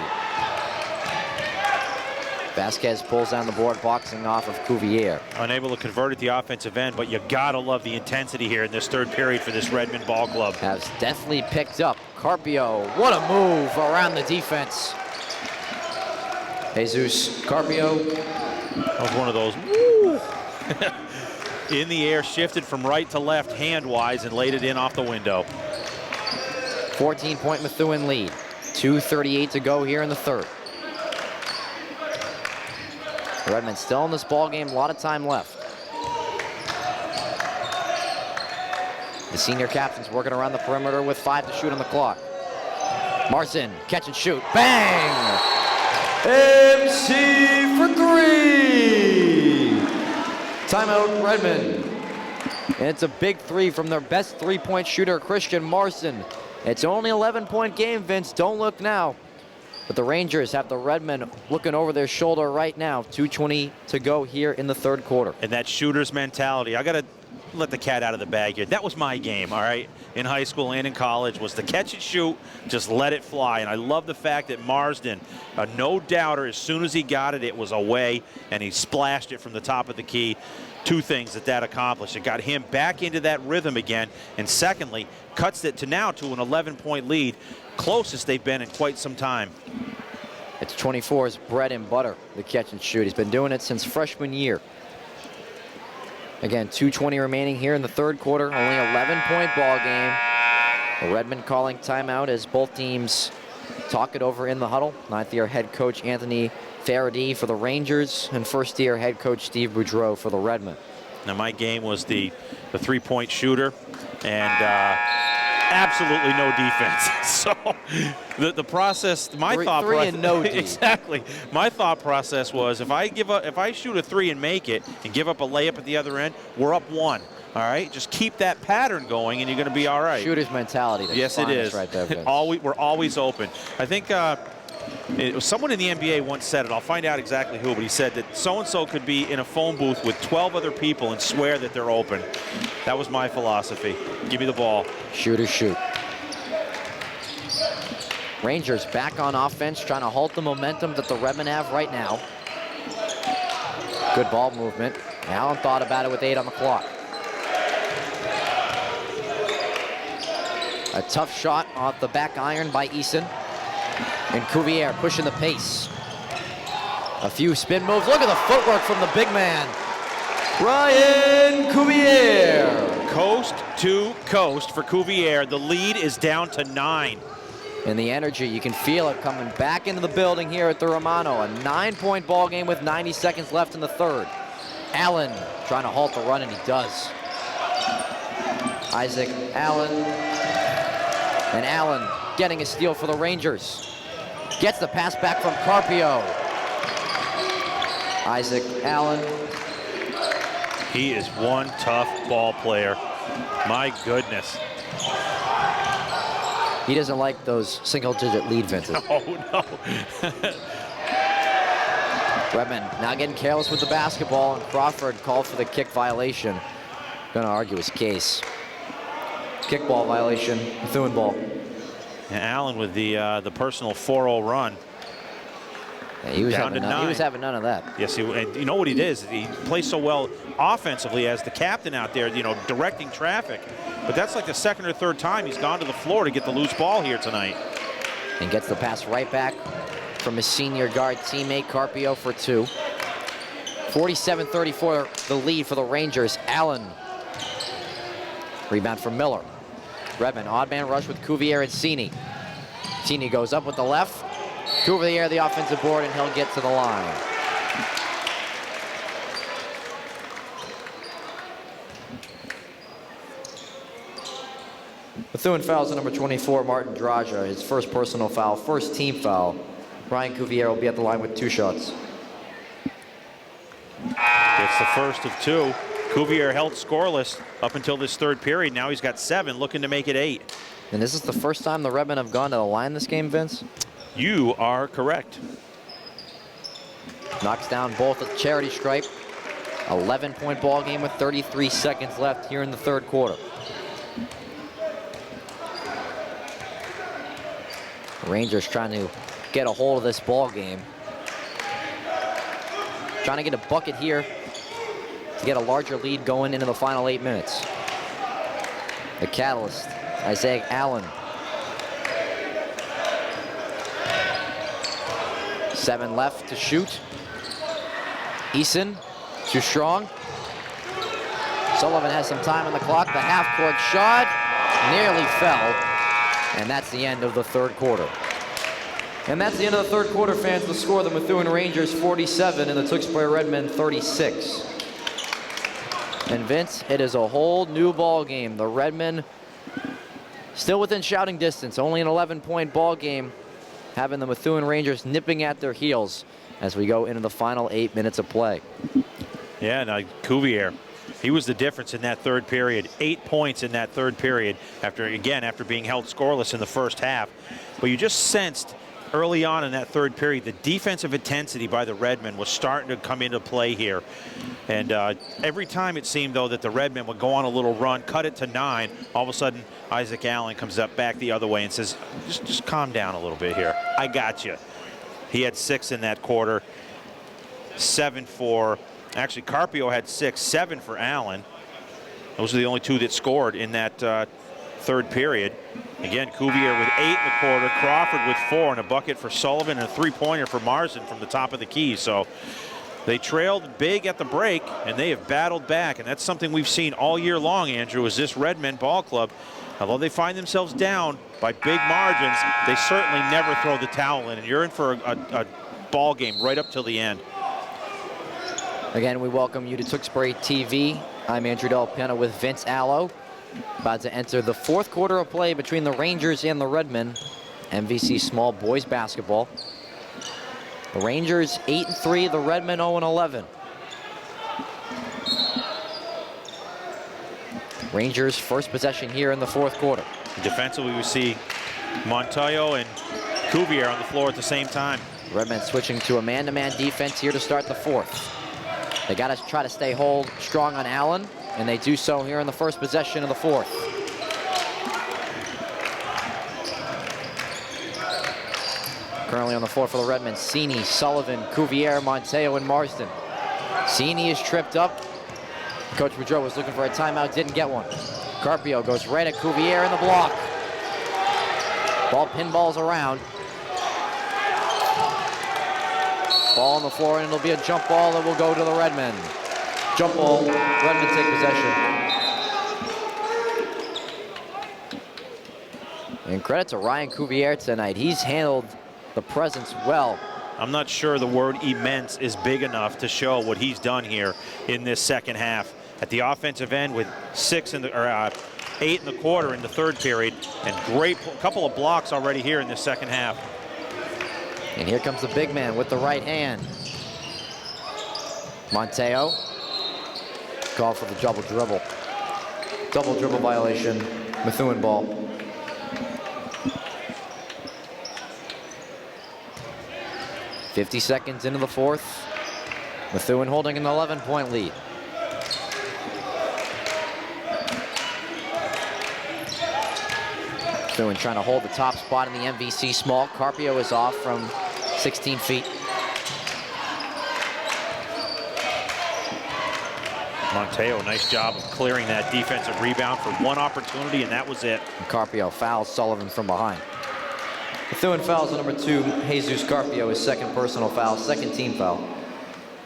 Speaker 1: Vasquez pulls down the board, boxing off of Cuvier.
Speaker 2: Unable to convert at the offensive end, but you gotta love the intensity here in this third period for this Redmond ball club.
Speaker 1: Has definitely picked up. Carpio, what a move around the defense. Jesus Carpio.
Speaker 2: That was one of those, woo! In the air, shifted from right to left hand-wise and laid it in off the window.
Speaker 1: 14-point Methuen lead. 2:38 to go here in the third. Redmond still in this ball game, a lot of time left. The senior captain's working around the perimeter with 5 to shoot on the clock. Marson, catch and shoot, bang! MC for 3! Timeout, Redmond. And it's a big 3 from their best 3-point shooter, Christian Marson. It's only an 11-point game, Vince, don't look now. But the Rangers have the Redmen looking over their shoulder right now. 2:20 to go here in the third quarter.
Speaker 2: And that shooter's mentality, I got to let the cat out of the bag here. That was my game, all right, in high school and in college, was to catch and shoot, just let it fly. And I love the fact that Marsden, a no-doubter, as soon as he got it, it was away, and he splashed it from the top of the key. 2 things that accomplished. It got him back into that rhythm again, and secondly, cuts it to now to an 11-point lead, closest they've been in quite some time.
Speaker 1: It's 24's bread and butter, the catch and shoot. He's been doing it since freshman year. Again, 2:20 remaining here in the third quarter, only 11-point ball game. The Redmen calling timeout as both teams talk it over in the huddle. 9th-year head coach Anthony Faraday for the Rangers, and first-year head coach Steve Boudreau for the Redmen.
Speaker 2: Now, my game was the 3-point shooter, and absolutely no defense. So the process, my thought process,
Speaker 1: and no D.
Speaker 2: Exactly. My thought process was, if I shoot a 3 and make it and give up a layup at the other end, we're up 1. All right, just keep that pattern going, and you're going to be all right.
Speaker 1: Shooter's mentality.
Speaker 2: Yes, it is.
Speaker 1: Right there, Vince.
Speaker 2: We're always open. I think it was someone in the NBA once said it. I'll find out exactly who, but he said that so-and-so could be in a phone booth with 12 other people and swear that they're open. That was my philosophy. Give me the ball.
Speaker 1: Shooter shoot. Rangers back on offense, trying to halt the momentum that the Redmen have right now. Good ball movement. Allen thought about it with 8 on the clock. A tough shot off the back iron by Eason. And Cuvier pushing the pace. A few spin moves. Look at the footwork from the big man. Ryan Cuvier.
Speaker 2: Coast to coast for Cuvier. The lead is down to 9.
Speaker 1: And the energy, you can feel it coming back into the building here at the Romano. A 9-point ball game with 90 seconds left in the third. Allen trying to halt the run, and he does. Isaac Allen. And Allen getting a steal for the Rangers. Gets the pass back from Carpio. Isaac Allen.
Speaker 2: He is one tough ball player. My goodness.
Speaker 1: He doesn't like those single-digit lead, Vincent.
Speaker 2: No.
Speaker 1: Redmen now getting careless with the basketball, and Crawford called for the kick violation. Gonna argue his case. Kickball violation, Methuen ball.
Speaker 2: And Allen with the personal 4-0 run.
Speaker 1: Yeah, he was
Speaker 2: Down to 9.
Speaker 1: He was having none of that.
Speaker 2: Yes, and you know what he did? He plays so well offensively as the captain out there, directing traffic. But that's like the second or third time he's gone to the floor to get the loose ball here tonight.
Speaker 1: And gets the pass right back from his senior guard teammate, Carpio, for 2. 47-34, the lead for the Rangers. Allen. Rebound from Miller. Redmond, odd man rush with Cuvier and Cini. Cini goes up with the left. Cuvier the offensive board, and he'll get to the line. Methuen fouls on number 24, Martin Draja. His first personal foul, first team foul. Ryan Cuvier will be at the line with 2 shots.
Speaker 2: It's the first of 2. Cuvier held scoreless up until this third period. Now he's got 7, looking to make it 8.
Speaker 1: And this is the first time the Redmen have gone to the line this game, Vince?
Speaker 2: You are correct.
Speaker 1: Knocks down both at charity stripe. 11-point ball game with 33 seconds left here in the third quarter. Rangers trying to get a hold of this ball game. Trying to get a bucket here to get a larger lead going into the final 8 minutes. The catalyst, Isaiah Allen. 7 left to shoot. Eason, too strong. Sullivan has some time on the clock. The half-court shot nearly fell. And that's the end of the third quarter. And that's the end of the third quarter, fans. The score, the Methuen Rangers 47 and the Tewksbury Redmen 36. And Vince, it is a whole new ball game. The Redmen still within shouting distance, only an 11-point ball game, having the Methuen Rangers nipping at their heels as we go into the final 8 minutes of play.
Speaker 2: Yeah, now Cuvier, he was the difference in that third period. 8 points in that third period after being held scoreless in the first half. But you just sensed early on in that third period, the defensive intensity by the Redmen was starting to come into play here. And every time it seemed, though, that the Redmen would go on a little run, cut it to 9, all of a sudden Isaac Allen comes up back the other way and says, just calm down a little bit here. I got you. He had 6 in that quarter, 7 for, actually Carpio had 6, 7 for Allen. Those are the only 2 that scored in that third period. Again, Cuvier with 8 in the quarter, Crawford with 4, and a bucket for Sullivan, and a 3-pointer for Marsden from the top of the key. So they trailed big at the break, and they have battled back, and that's something we've seen all year long, Andrew, is this Redmen ball club, although they find themselves down by big margins, they certainly never throw the towel in, and you're in for a ball game right up till the end.
Speaker 1: Again, we welcome you to Tewksbury TV. I'm Andrew Del Piano with Vince Allo. About to enter the fourth quarter of play between the Rangers and the Redmen. MVC small boys basketball. The Rangers 8-3, the Redmen 0-11. Rangers first possession here in the fourth quarter.
Speaker 2: Defensively, we see Montoyo and Cuvier on the floor at the same time.
Speaker 1: Redmen switching to a man-to-man defense here to start the fourth. They got to try to stay strong on Allen, and they do so here in the first possession of the fourth. Currently on the floor for the Redmen, Cini, Sullivan, Cuvier, Monteo, and Marsden. Cini is tripped up. Coach Boudreau was looking for a timeout, didn't get one. Carpio goes right at Cuvier in the block. Ball pinballs around. Ball on the floor, and it'll be a jump ball that will go to the Redmen. Jump ball, Redmen take possession. And credit to Ryan Cuvier tonight. He's handled the presence well.
Speaker 2: I'm not sure the word immense is big enough to show what he's done here in this second half. At the offensive end with 8 in the quarter in the third period, and great couple of blocks already here in this second half.
Speaker 1: And here comes the big man with the right hand. Monteo. Call for the double dribble. Double dribble violation. Methuen ball. .50 seconds into the fourth. Methuen holding an 11-point lead. Methuen trying to hold the top spot in the MVC small. Carpio is off from 16 feet.
Speaker 2: Monteo, nice job of clearing that defensive rebound for one opportunity, and that was it.
Speaker 1: And Carpio fouls Sullivan from behind. Methuen fouls on number 2, Jesus Carpio, his second personal foul, second team foul.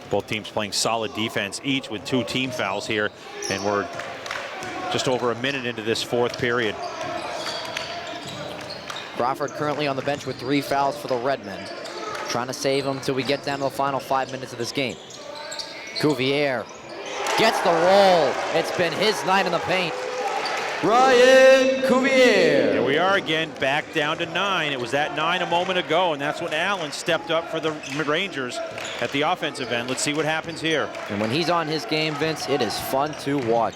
Speaker 2: Both teams playing solid defense, each with 2 team fouls here, and we're just over a minute into this fourth period.
Speaker 1: Crawford currently on the bench with 3 fouls for the Redmen. Trying to save him till we get down to the final 5 minutes of this game. Cuvier gets the roll. It's been his night in the paint. Ryan Cuvier.
Speaker 2: Here we are again, back down to 9. It was at 9 a moment ago, and that's when Allen stepped up for the Rangers at the offensive end. Let's see what happens here.
Speaker 1: And when he's on his game, Vince, it is fun to watch.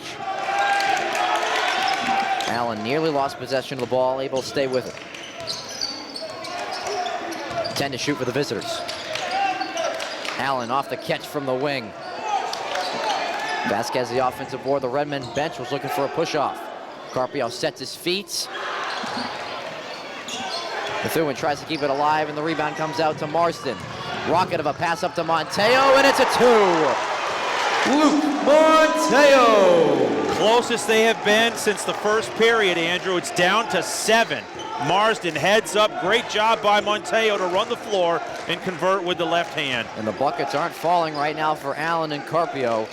Speaker 1: Allen nearly lost possession of the ball, able to stay with it. 10 to shoot for the visitors. Allen off the catch from the wing. Vasquez, the offensive board. The Redmen bench was looking for a push-off. Carpio sets his feet. Methuen tries to keep it alive, and the rebound comes out to Marsden. Rocket of a pass up to Monteo, and it's a 2. Luke Monteo.
Speaker 2: Closest they have been since the first period, Andrew. It's down to 7. Marsden heads up. Great job by Monteo to run the floor and convert with the left hand.
Speaker 1: And the buckets aren't falling right now for Allen and Carpio.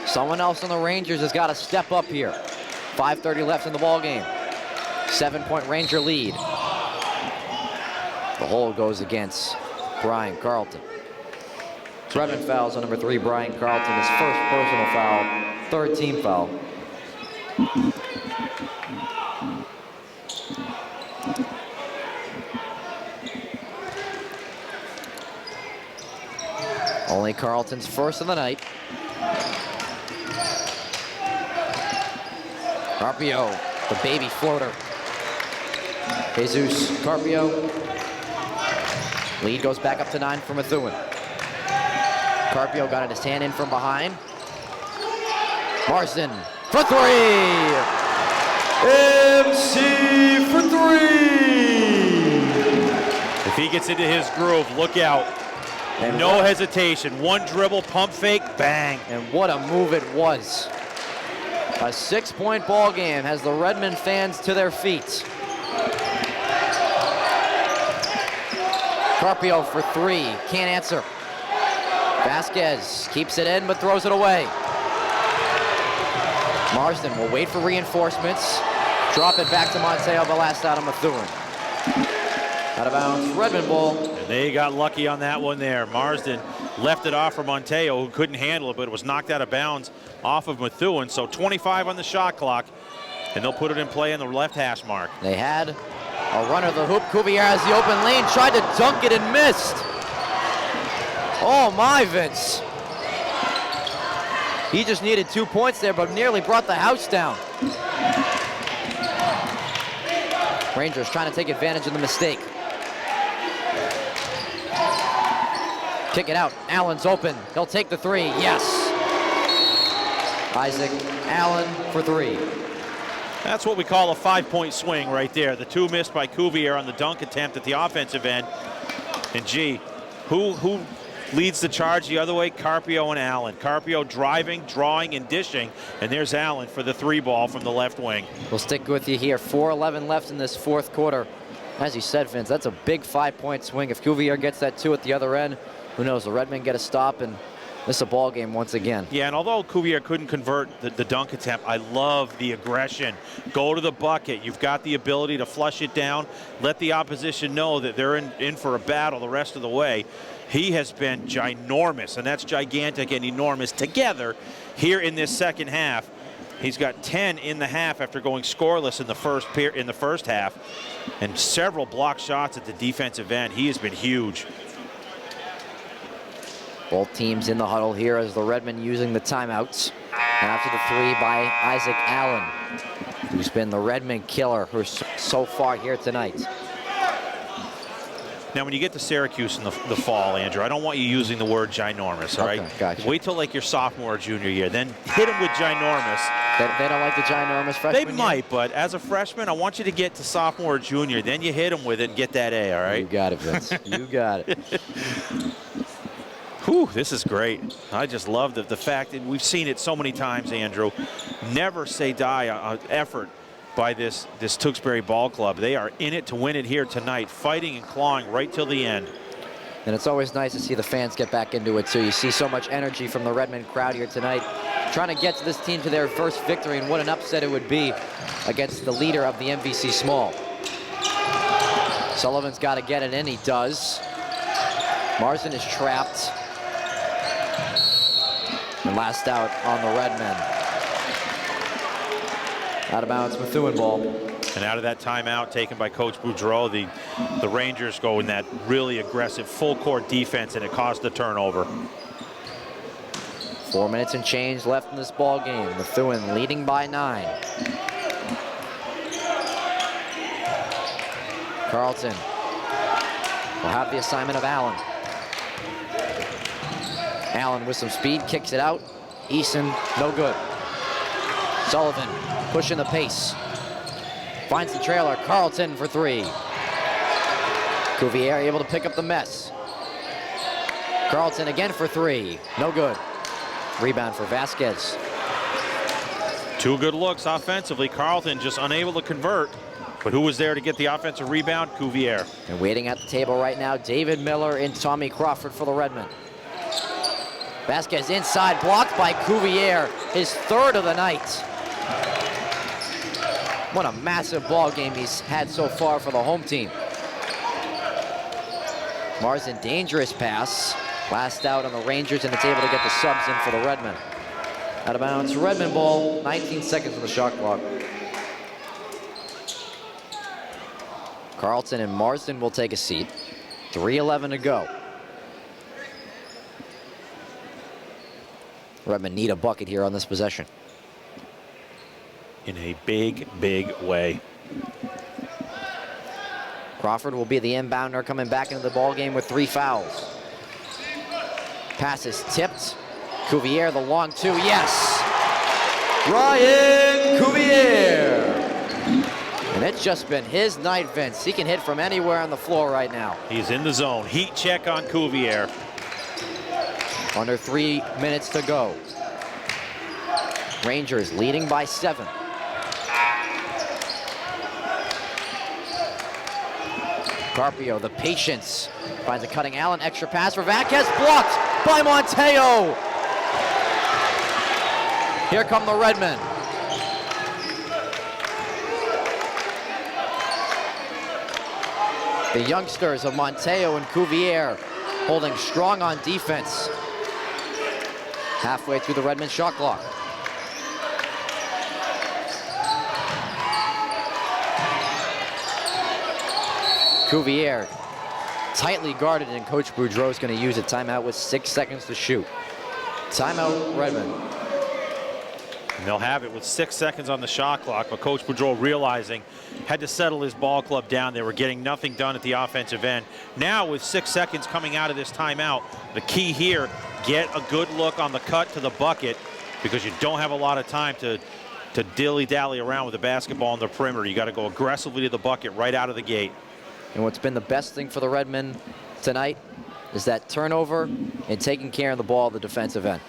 Speaker 1: Someone else on the Rangers has got to step up here. 5:30 left in the ball game. 7-point Ranger lead. The hole goes against Brian Carlton. Redmond fouls on number 3, Brian Carlton. His first personal foul, 3rd team foul. Only Carlton's first of the night. Carpio, the baby floater. Jesus Carpio. Lead goes back up to 9 for Methuen. Carpio got his hand in from behind. Marsden for 3. MC for 3.
Speaker 2: If he gets into his groove, look out. And no hesitation. One dribble, pump fake, bang.
Speaker 1: And what a move it was. A 6-point ball game has the Redmond fans to their feet. Carpio for 3, can't answer. Vasquez keeps it in but throws it away. Marsden will wait for reinforcements. Drop it back to Monteo, the last out of Methuen. Out of bounds, Redmond ball.
Speaker 2: And they got lucky on that one there. Marsden left it off for Monteo, who couldn't handle it, but it was knocked out of bounds off of Methuen. So 25 on the shot clock, and they'll put it in play in the left hash mark.
Speaker 1: They had a runner of the hoop. Cuvier has the open lane, tried to dunk it and missed. Oh my, Vince. He just needed 2 points there, but nearly brought the house down. Rangers trying to take advantage of the mistake. Kick it out. Allen's open. He'll take the 3. Yes. Isaac Allen for 3.
Speaker 2: That's what we call a 5-point swing right there. The 2 missed by Cuvier on the dunk attempt at the offensive end. And gee, who leads the charge the other way? Carpio and Allen. Carpio driving, drawing, and dishing. And there's Allen for the 3 ball from the left wing.
Speaker 1: We'll stick with you here. 4:11 left in this fourth quarter. As you said, Vince, that's a big 5-point swing. If Cuvier gets that 2 at the other end, who knows? The Redmen get a stop and miss a ball game once again.
Speaker 2: Yeah, and although Cuvier couldn't convert the dunk attempt, I love the aggression. Go to the bucket. You've got the ability to flush it down. Let the opposition know that they're in for a battle the rest of the way. He has been ginormous, and that's gigantic and enormous together here in this second half. He's got 10 in the half after going scoreless in the first half, and several block shots at the defensive end. He has been huge.
Speaker 1: Both teams in the huddle here as the Redmen using the timeouts. After the 3 by Isaac Allen, who's been the Redmen killer so far here tonight.
Speaker 2: Now, when you get to Syracuse in the fall, Andrew, I don't want you using the word ginormous, all right?
Speaker 1: Okay, gotcha.
Speaker 2: Wait till like your sophomore or junior year, then hit them with ginormous.
Speaker 1: They don't like the ginormous freshman
Speaker 2: They
Speaker 1: year?
Speaker 2: might, but as a freshman, I want you to get to sophomore or junior, then you hit them with it and get that A, all right?
Speaker 1: You got it, Vince. You got it.
Speaker 2: Whew, this is great. I just love the fact that we've seen it so many times, Andrew. Never say die on effort by this Tewksbury ball club. They are in it to win it here tonight, fighting and clawing right till the end.
Speaker 1: And it's always nice to see the fans get back into it, too. You see so much energy from the Redmond crowd here tonight, trying to get this team to their first victory, and what an upset it would be against the leader of the MVC Small. Sullivan's got to get it in. He does. Marsden is trapped. And last out on the Redmen. Out of bounds, Methuen ball.
Speaker 2: And out of that timeout taken by Coach Boudreau, the Rangers go in that really aggressive full-court defense, and it caused the turnover.
Speaker 1: 4 minutes and change left in this ball game. Methuen leading by 9. Carlton will have the assignment of Allen. Allen with some speed, kicks it out. Eason, no good. Sullivan pushing the pace. Finds the trailer. Carlton for 3. Cuvier able to pick up the mess. Carlton again for 3. No good. Rebound for Vasquez.
Speaker 2: 2 good looks offensively. Carlton just unable to convert. But who was there to get the offensive rebound? Cuvier.
Speaker 1: And waiting at the table right now, David Miller and Tommy Crawford for the Redmen. Vasquez inside, blocked by Cuvier, his 3rd of the night. What a massive ball game he's had so far for the home team. Marsden, dangerous pass. Last out on the Rangers, and it's able to get the subs in for the Redmen. Out of bounds, Redmen ball, 19 seconds on the shot clock. Carlton and Marsden will take a seat. 3:11 to go. Redmen need a bucket here on this possession.
Speaker 2: In a big, big way.
Speaker 1: Crawford will be the inbounder coming back into the ball game with 3 fouls. Pass is tipped. Cuvier, the long 2, yes! Ryan Cuvier! And it's just been his night, Vince. He can hit from anywhere on the floor right now.
Speaker 2: He's in the zone. Heat check on Cuvier.
Speaker 1: Under 3 minutes to go. Rangers leading by 7. Carpio, the patience, finds a cutting Allen. Extra pass for Vasquez, blocked by Monteo. Here come the Redmen. The youngsters of Monteo and Cuvier holding strong on defense. Halfway through the Redmen shot clock. Cuvier tightly guarded, and Coach Boudreau is going to use a timeout with 6 seconds to shoot. Timeout, Redmond.
Speaker 2: And they'll have it with 6 seconds on the shot clock, but Coach Boudreau realizing had to settle his ball club down. They were getting nothing done at the offensive end. Now with 6 seconds coming out of this timeout, the key here, get a good look on the cut to the bucket, because you don't have a lot of time to dilly-dally around with the basketball on the perimeter. You got to go aggressively to the bucket right out of the gate.
Speaker 1: And what's been the best thing for the Redmen tonight is that turnover and taking care of the ball at the defensive end.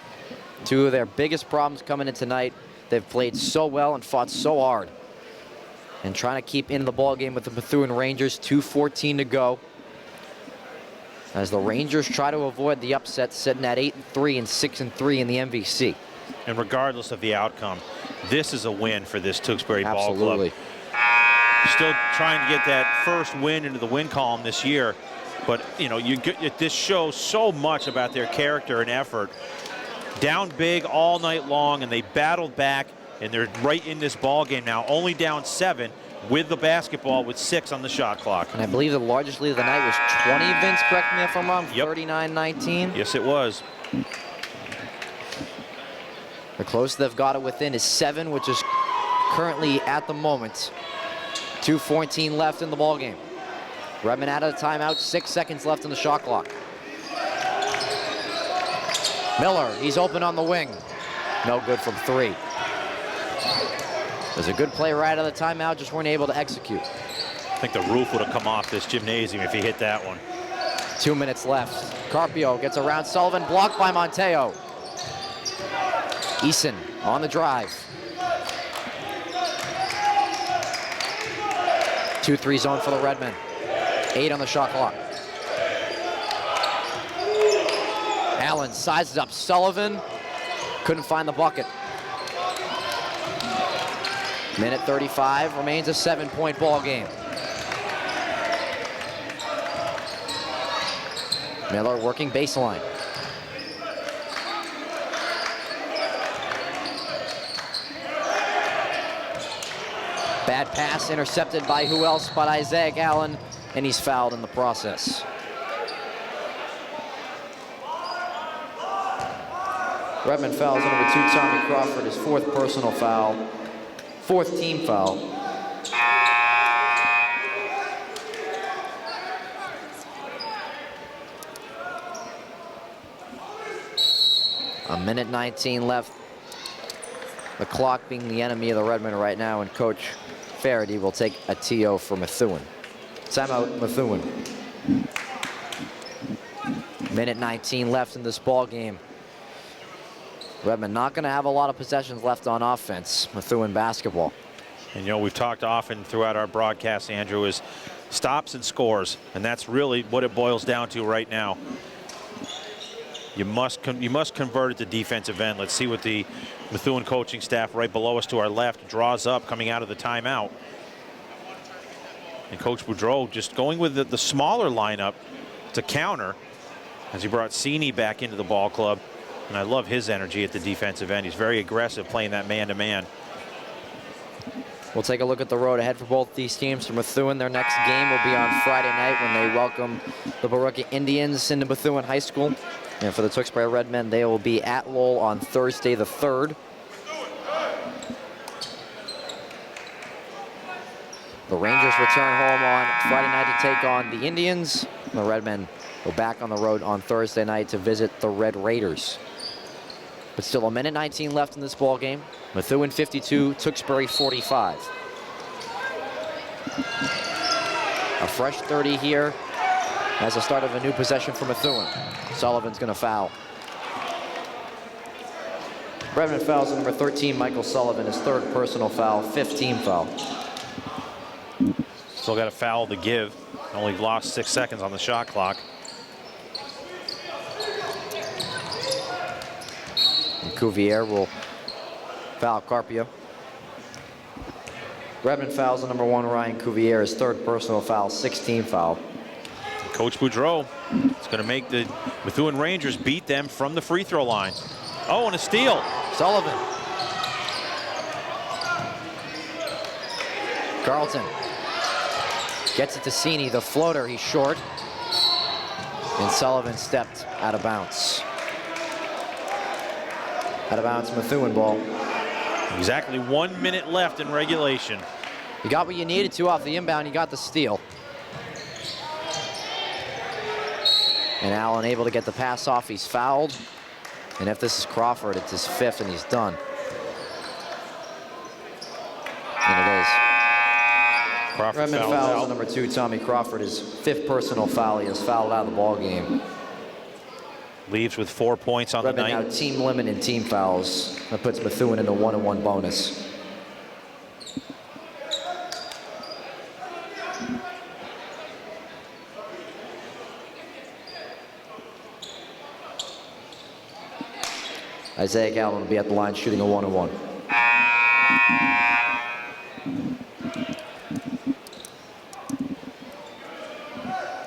Speaker 1: 2 of their biggest problems coming in tonight. They've played so well and fought so hard. And trying to keep in the ball game with the Methuen Rangers, 2:14 to go. As the Rangers try to avoid the upset, sitting at 8-3 and 6-3 in the MVC.
Speaker 2: And regardless of the outcome, this is a win for this Tewksbury ball club.
Speaker 1: Absolutely.
Speaker 2: Still trying to get that first win into the win column this year, but you know, this shows so much about their character and effort. Down big all night long, and they battled back, and they're right in this ball game now, only down 7 with the basketball with 6 on the shot clock.
Speaker 1: And I believe the largest lead of the night was 20, Vince, correct me if I'm wrong,
Speaker 2: Yep.
Speaker 1: 39-19.
Speaker 2: Yes, it was.
Speaker 1: The closest they've got it within is 7, which is currently at the moment 2:14 left in the ball game. Redmond out of the timeout, 6 seconds left on the shot clock. Miller, he's open on the wing. No good from 3. There's a good play right out of the timeout, just weren't able to execute.
Speaker 2: I think the roof would have come off this gymnasium if he hit that one.
Speaker 1: 2 minutes left. Carpio gets around Sullivan, blocked by Monteo. Eason on the drive. 2-3 zone for the Redmen. 8 on the shot clock. Allen sizes up Sullivan. Couldn't find the bucket. Minute 35 remains a 7-point ball game. Miller working baseline. Bad pass intercepted by who else but Isaac Allen, and he's fouled in the process. Redmond fouls number 2, Tommy Crawford, his 4th personal foul, 4th team foul. A minute 19 left. The clock being the enemy of the Redmen right now, and Coach Faraday will take a TO for Methuen. Timeout, Methuen. Minute 19 left in this ball game. Redmond not going to have a lot of possessions left on offense. Methuen basketball.
Speaker 2: And, you know, we've talked often throughout our broadcast, Andrew, is stops and scores, and that's really what it boils down to right now. You must convert it to defensive end. Let's see what the Methuen coaching staff right below us to our left draws up coming out of the timeout. And Coach Boudreau just going with the smaller lineup to counter as he brought Cini back into the ball club. And I love his energy at the defensive end. He's very aggressive playing that man-to-man.
Speaker 1: We'll take a look at the road ahead for both these teams. For Methuen, their next game will be on Friday night when they welcome the Baruch Indians into Methuen High School. And for the Tewksbury Redmen, they will be at Lowell on Thursday the 3rd. The Rangers return home on Friday night to take on the Indians. The Redmen go back on the road on Thursday night to visit the Red Raiders. But still a minute 19 left in this ball game. Methuen 52, Tewksbury 45. A fresh 30 here as the start of a new possession for Methuen. Sullivan's going to foul. Redmond fouls number 13, Michael Sullivan, his 3rd personal foul, 5th team foul.
Speaker 2: Still got a foul to give. Only lost 6 seconds on the shot clock.
Speaker 1: And Cuvier will foul Carpio. Redmond fouls the number 1, Ryan Cuvier, his 3rd personal foul, 6th team foul.
Speaker 2: Coach Boudreau is going to make the Methuen Rangers beat them from the free throw line. Oh, and a steal.
Speaker 1: Sullivan. Carlton gets it to Cini, the floater, he's short. And Sullivan stepped out of bounds. Out of bounds, Methuen ball.
Speaker 2: Exactly 1 minute left in regulation.
Speaker 1: You got what you needed to off the inbound, you got the steal. And Allen able to get the pass off, he's fouled. And if this is Crawford, it's his 5th and he's done. And it is.
Speaker 2: Crawford
Speaker 1: Redmond fouls number 2, Tommy Crawford, his 5th personal foul. He has fouled out of the ball game.
Speaker 2: Leaves with 4 points on
Speaker 1: Redmond
Speaker 2: the night.
Speaker 1: now team limit in team fouls. That puts Methuen in a 1-1 bonus. Isaiah Allen will be at the line shooting a 1-1.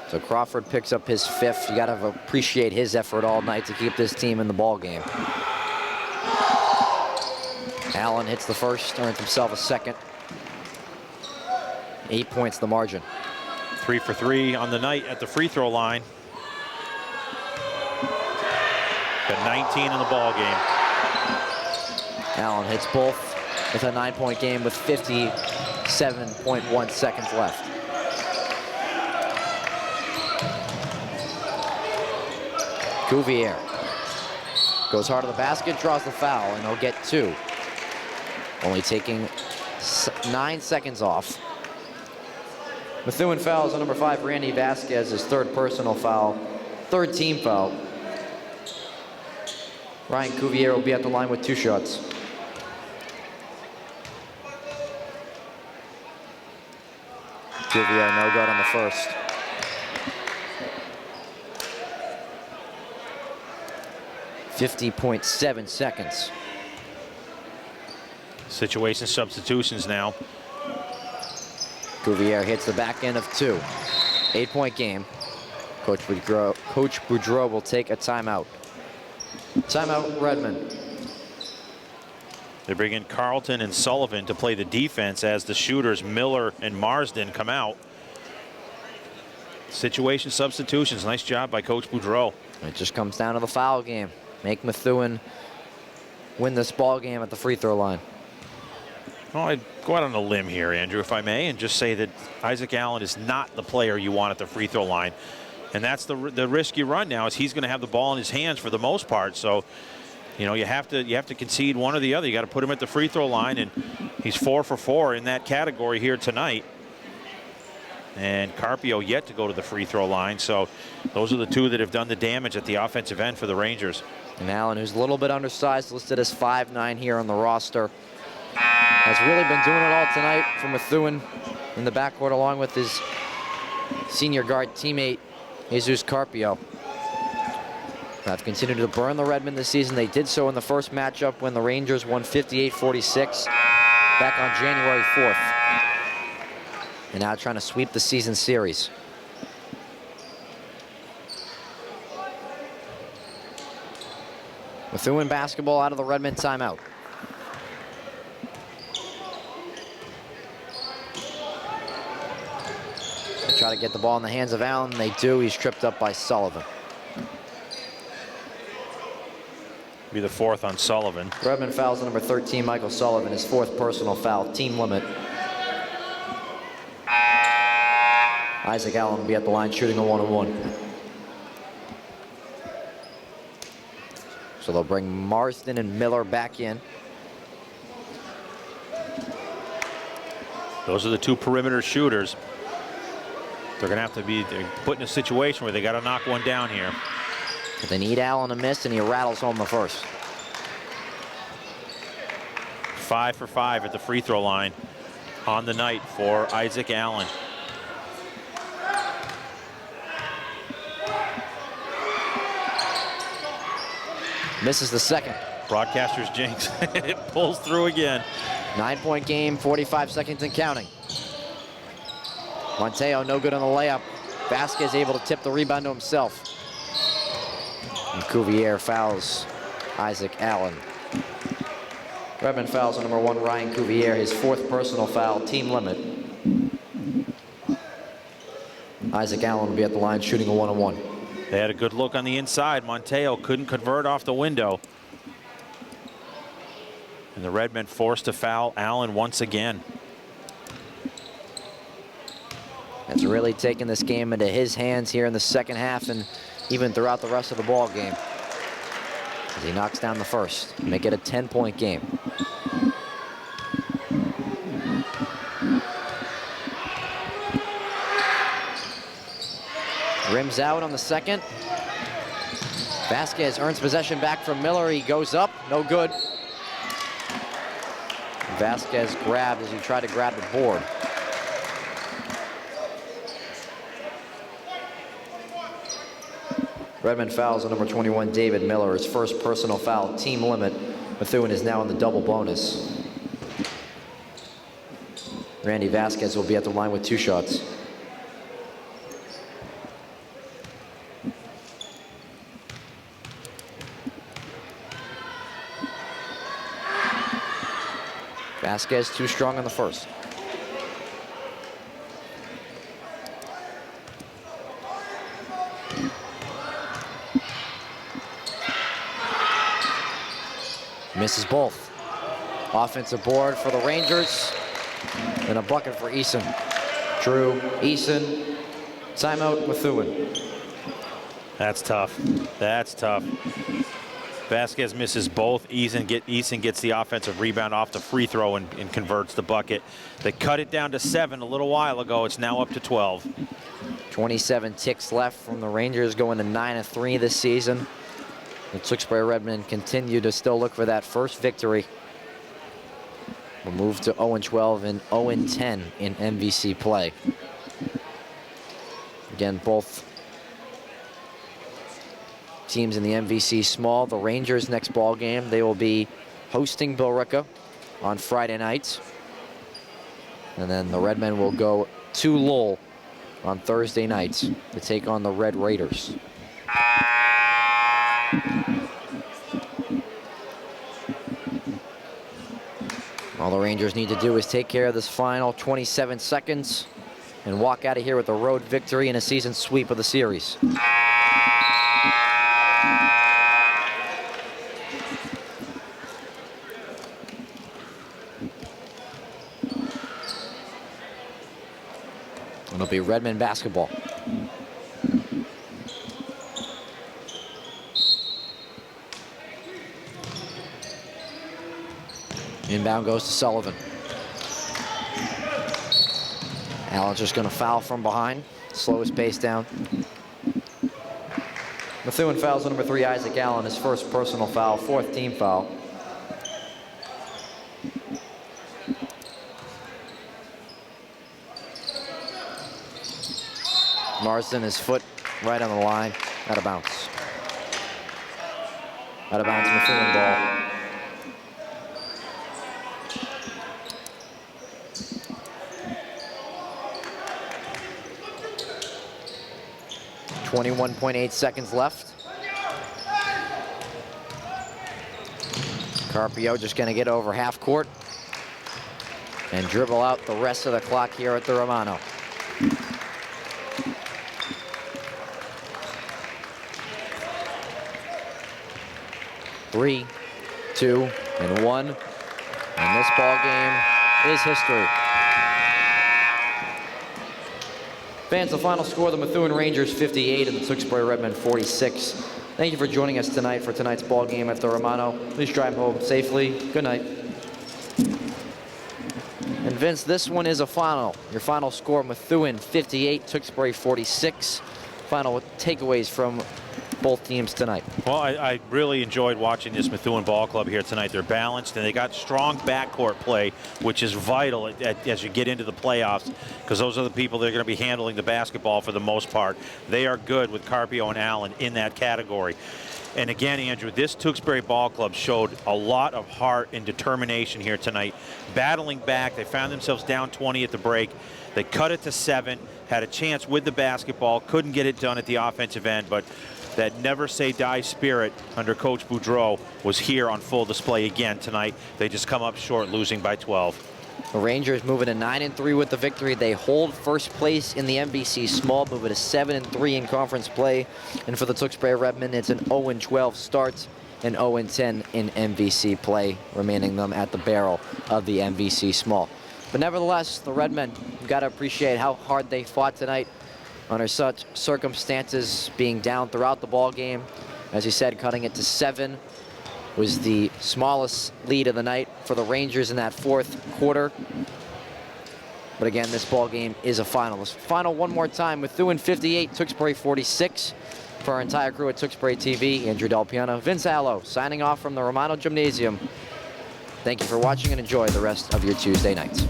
Speaker 1: So Crawford picks up his 5th. You got to appreciate his effort all night to keep this team in the ball game. Allen hits the 1st, earns himself a 2nd. 8 points the margin.
Speaker 2: 3 for 3 on the night at the free throw line. Got 19 in the ball game.
Speaker 1: Allen hits both with a 9-point game with 57.1 seconds left. Cuvier goes hard to the basket, draws the foul, and he'll get 2. Only taking 9 seconds off. Methuen fouls on number 5, Randy Vasquez, his 3rd personal foul, 3rd team foul. Ryan Cuvier will be at the line with 2 shots. Cuvier no good on the first. .7 seconds.
Speaker 2: Situation substitutions now.
Speaker 1: Cuvier hits the back end of 2. 8-point game. Coach Boudreau will take a timeout. Timeout, Redmond.
Speaker 2: They bring in Carlton and Sullivan to play the defense as the shooters Miller and Marsden come out. Situation substitutions. Nice job by Coach Boudreau.
Speaker 1: It just comes down to the foul game. Make Methuen win this ball game at the free throw line.
Speaker 2: Well, I'd go out on a limb here, Andrew, if I may, and just say that Isaac Allen is not the player you want at the free throw line. And that's the risk you run now, is he's going to have the ball in his hands for the most part. So, you know, you have to concede one or the other. You got to put him at the free throw line, and he's 4 for 4 in that category here tonight. And Carpio yet to go to the free throw line. So those are the 2 that have done the damage at the offensive end for the Rangers.
Speaker 1: And Allen, who's a little bit undersized, listed as 5'9" here on the roster, has really been doing it all tonight for Methuen in the backcourt, along with his senior guard teammate, Jesus Carpio. Have continued to burn the Redmen this season. They did so in the first matchup when the Rangers won 58-46 back on January 4th. And now trying to sweep the season series. Methuen basketball out of the Redmond timeout. They try to get the ball in the hands of Allen. They do. He's tripped up by Sullivan.
Speaker 2: Be the 4th on Sullivan.
Speaker 1: Redmond fouls number 13, Michael Sullivan, his 4th personal foul, team limit. Isaac Allen will be at the line shooting a 1-on-1. So they'll bring Marsden and Miller back in.
Speaker 2: Those are the 2 perimeter shooters. They're going to have to be put in a situation where they got to knock one down here.
Speaker 1: But they need Allen to miss, and he rattles home the first.
Speaker 2: 5 for 5 at the free throw line on the night for Isaac Allen.
Speaker 1: Misses the second.
Speaker 2: Broadcaster's jinx. It pulls through again.
Speaker 1: 9-point game, 45 seconds and counting. Monteo no good on the layup. Vasquez able to tip the rebound to himself. And Cuvier fouls Isaac Allen. Redmond fouls on number 1, Ryan Cuvier, his 4th personal foul, team limit. Isaac Allen will be at the line shooting a 1-on-1.
Speaker 2: They had a good look on the inside. Monteo couldn't convert off the window. And the Redmen forced to foul Allen once again.
Speaker 1: It's really taken this game into his hands here in the second half and even throughout the rest of the ball game. As he knocks down the first, make it a 10-point game. Rims out on the second. Vasquez earns possession back from Miller. He goes up, no good. Vasquez grabbed as he tried to grab the board. Redmond fouls on number 21, David Miller, his 1st personal foul, team limit. Methuen is now in the double bonus. Randy Vasquez will be at the line with 2 shots. Vasquez too strong on the first. Misses both. Offensive board for the Rangers. And a bucket for Eason. Drew, Eason, timeout, Methuen.
Speaker 2: That's tough. That's tough. Vasquez misses both. Eason gets the offensive rebound off the free throw and converts the bucket. They cut it down to 7 a little while ago. It's now up to 12.
Speaker 1: 27 ticks left from the Rangers, going to 9-3 this season. The Tewksbury Redmen continue to still look for that first victory. We'll move to 0-12 and 0-10 in MVC play. Again, both teams in the MVC small. The Rangers next ball game, they will be hosting Billerica on Friday nights. And then the Redmen will go to Lowell on Thursday nights to take on the Red Raiders. All the Rangers need to do is take care of this final 27 seconds and walk out of here with a road victory and a season sweep of the series. It'll be Redmen basketball. Inbound goes to Sullivan. Allen's just going to foul from behind. Slow his pace down. Methuen fouls number 3, Isaac Allen, his first personal foul, 4th team foul. Marsden, his foot right on the line, out of bounds. Out of bounds, Methuen ball. .8 seconds left. Carpio just going to get over half court and dribble out the rest of the clock here at the Romano. Three, 2, and 1. And this ball game is history. Fans, the final score, the Methuen Rangers 58 and the Tewksbury Redmen 46. Thank you for joining us tonight for tonight's ball game at the Romano. Please drive home safely. Good night. And Vince, this one is a final. Your final score, Methuen 58, Tewksbury 46. Final takeaways from both teams tonight.
Speaker 2: Well, I really enjoyed watching this Methuen ball club here tonight. They're balanced and they got strong backcourt play, which is vital as you get into the playoffs, because those are the people that are going to be handling the basketball for the most part. They are good with Carpio and Allen in that category. And again, Andrew, this Tewksbury ball club showed a lot of heart and determination here tonight. Battling back, they found themselves down 20 at the break. They cut it to 7, had a chance with the basketball, couldn't get it done at the offensive end, but that never say die spirit under Coach Boudreau was here on full display again tonight. They just come up short, losing by 12.
Speaker 1: The Rangers moving to 9-3 with the victory. They hold first place in the MVC small, moving to 7-3 in conference play. And for the Tewksbury Redmen, it's an 0-12 start and 0-10 in MVC play, remaining them at the barrel of the MVC small. But nevertheless, the Redmen, you've got to appreciate how hard they fought tonight under such circumstances, being down throughout the ball game. As you said, cutting it to 7 was the smallest lead of the night for the Rangers in that 4th quarter. But again, this ball game is a final. This final one more time, Methuen 58, Tewksbury 46. For our entire crew at Tewksbury TV, Andrew Del Piano, Vince Allo, signing off from the Romano Gymnasium. Thank you for watching and enjoy the rest of your Tuesday nights.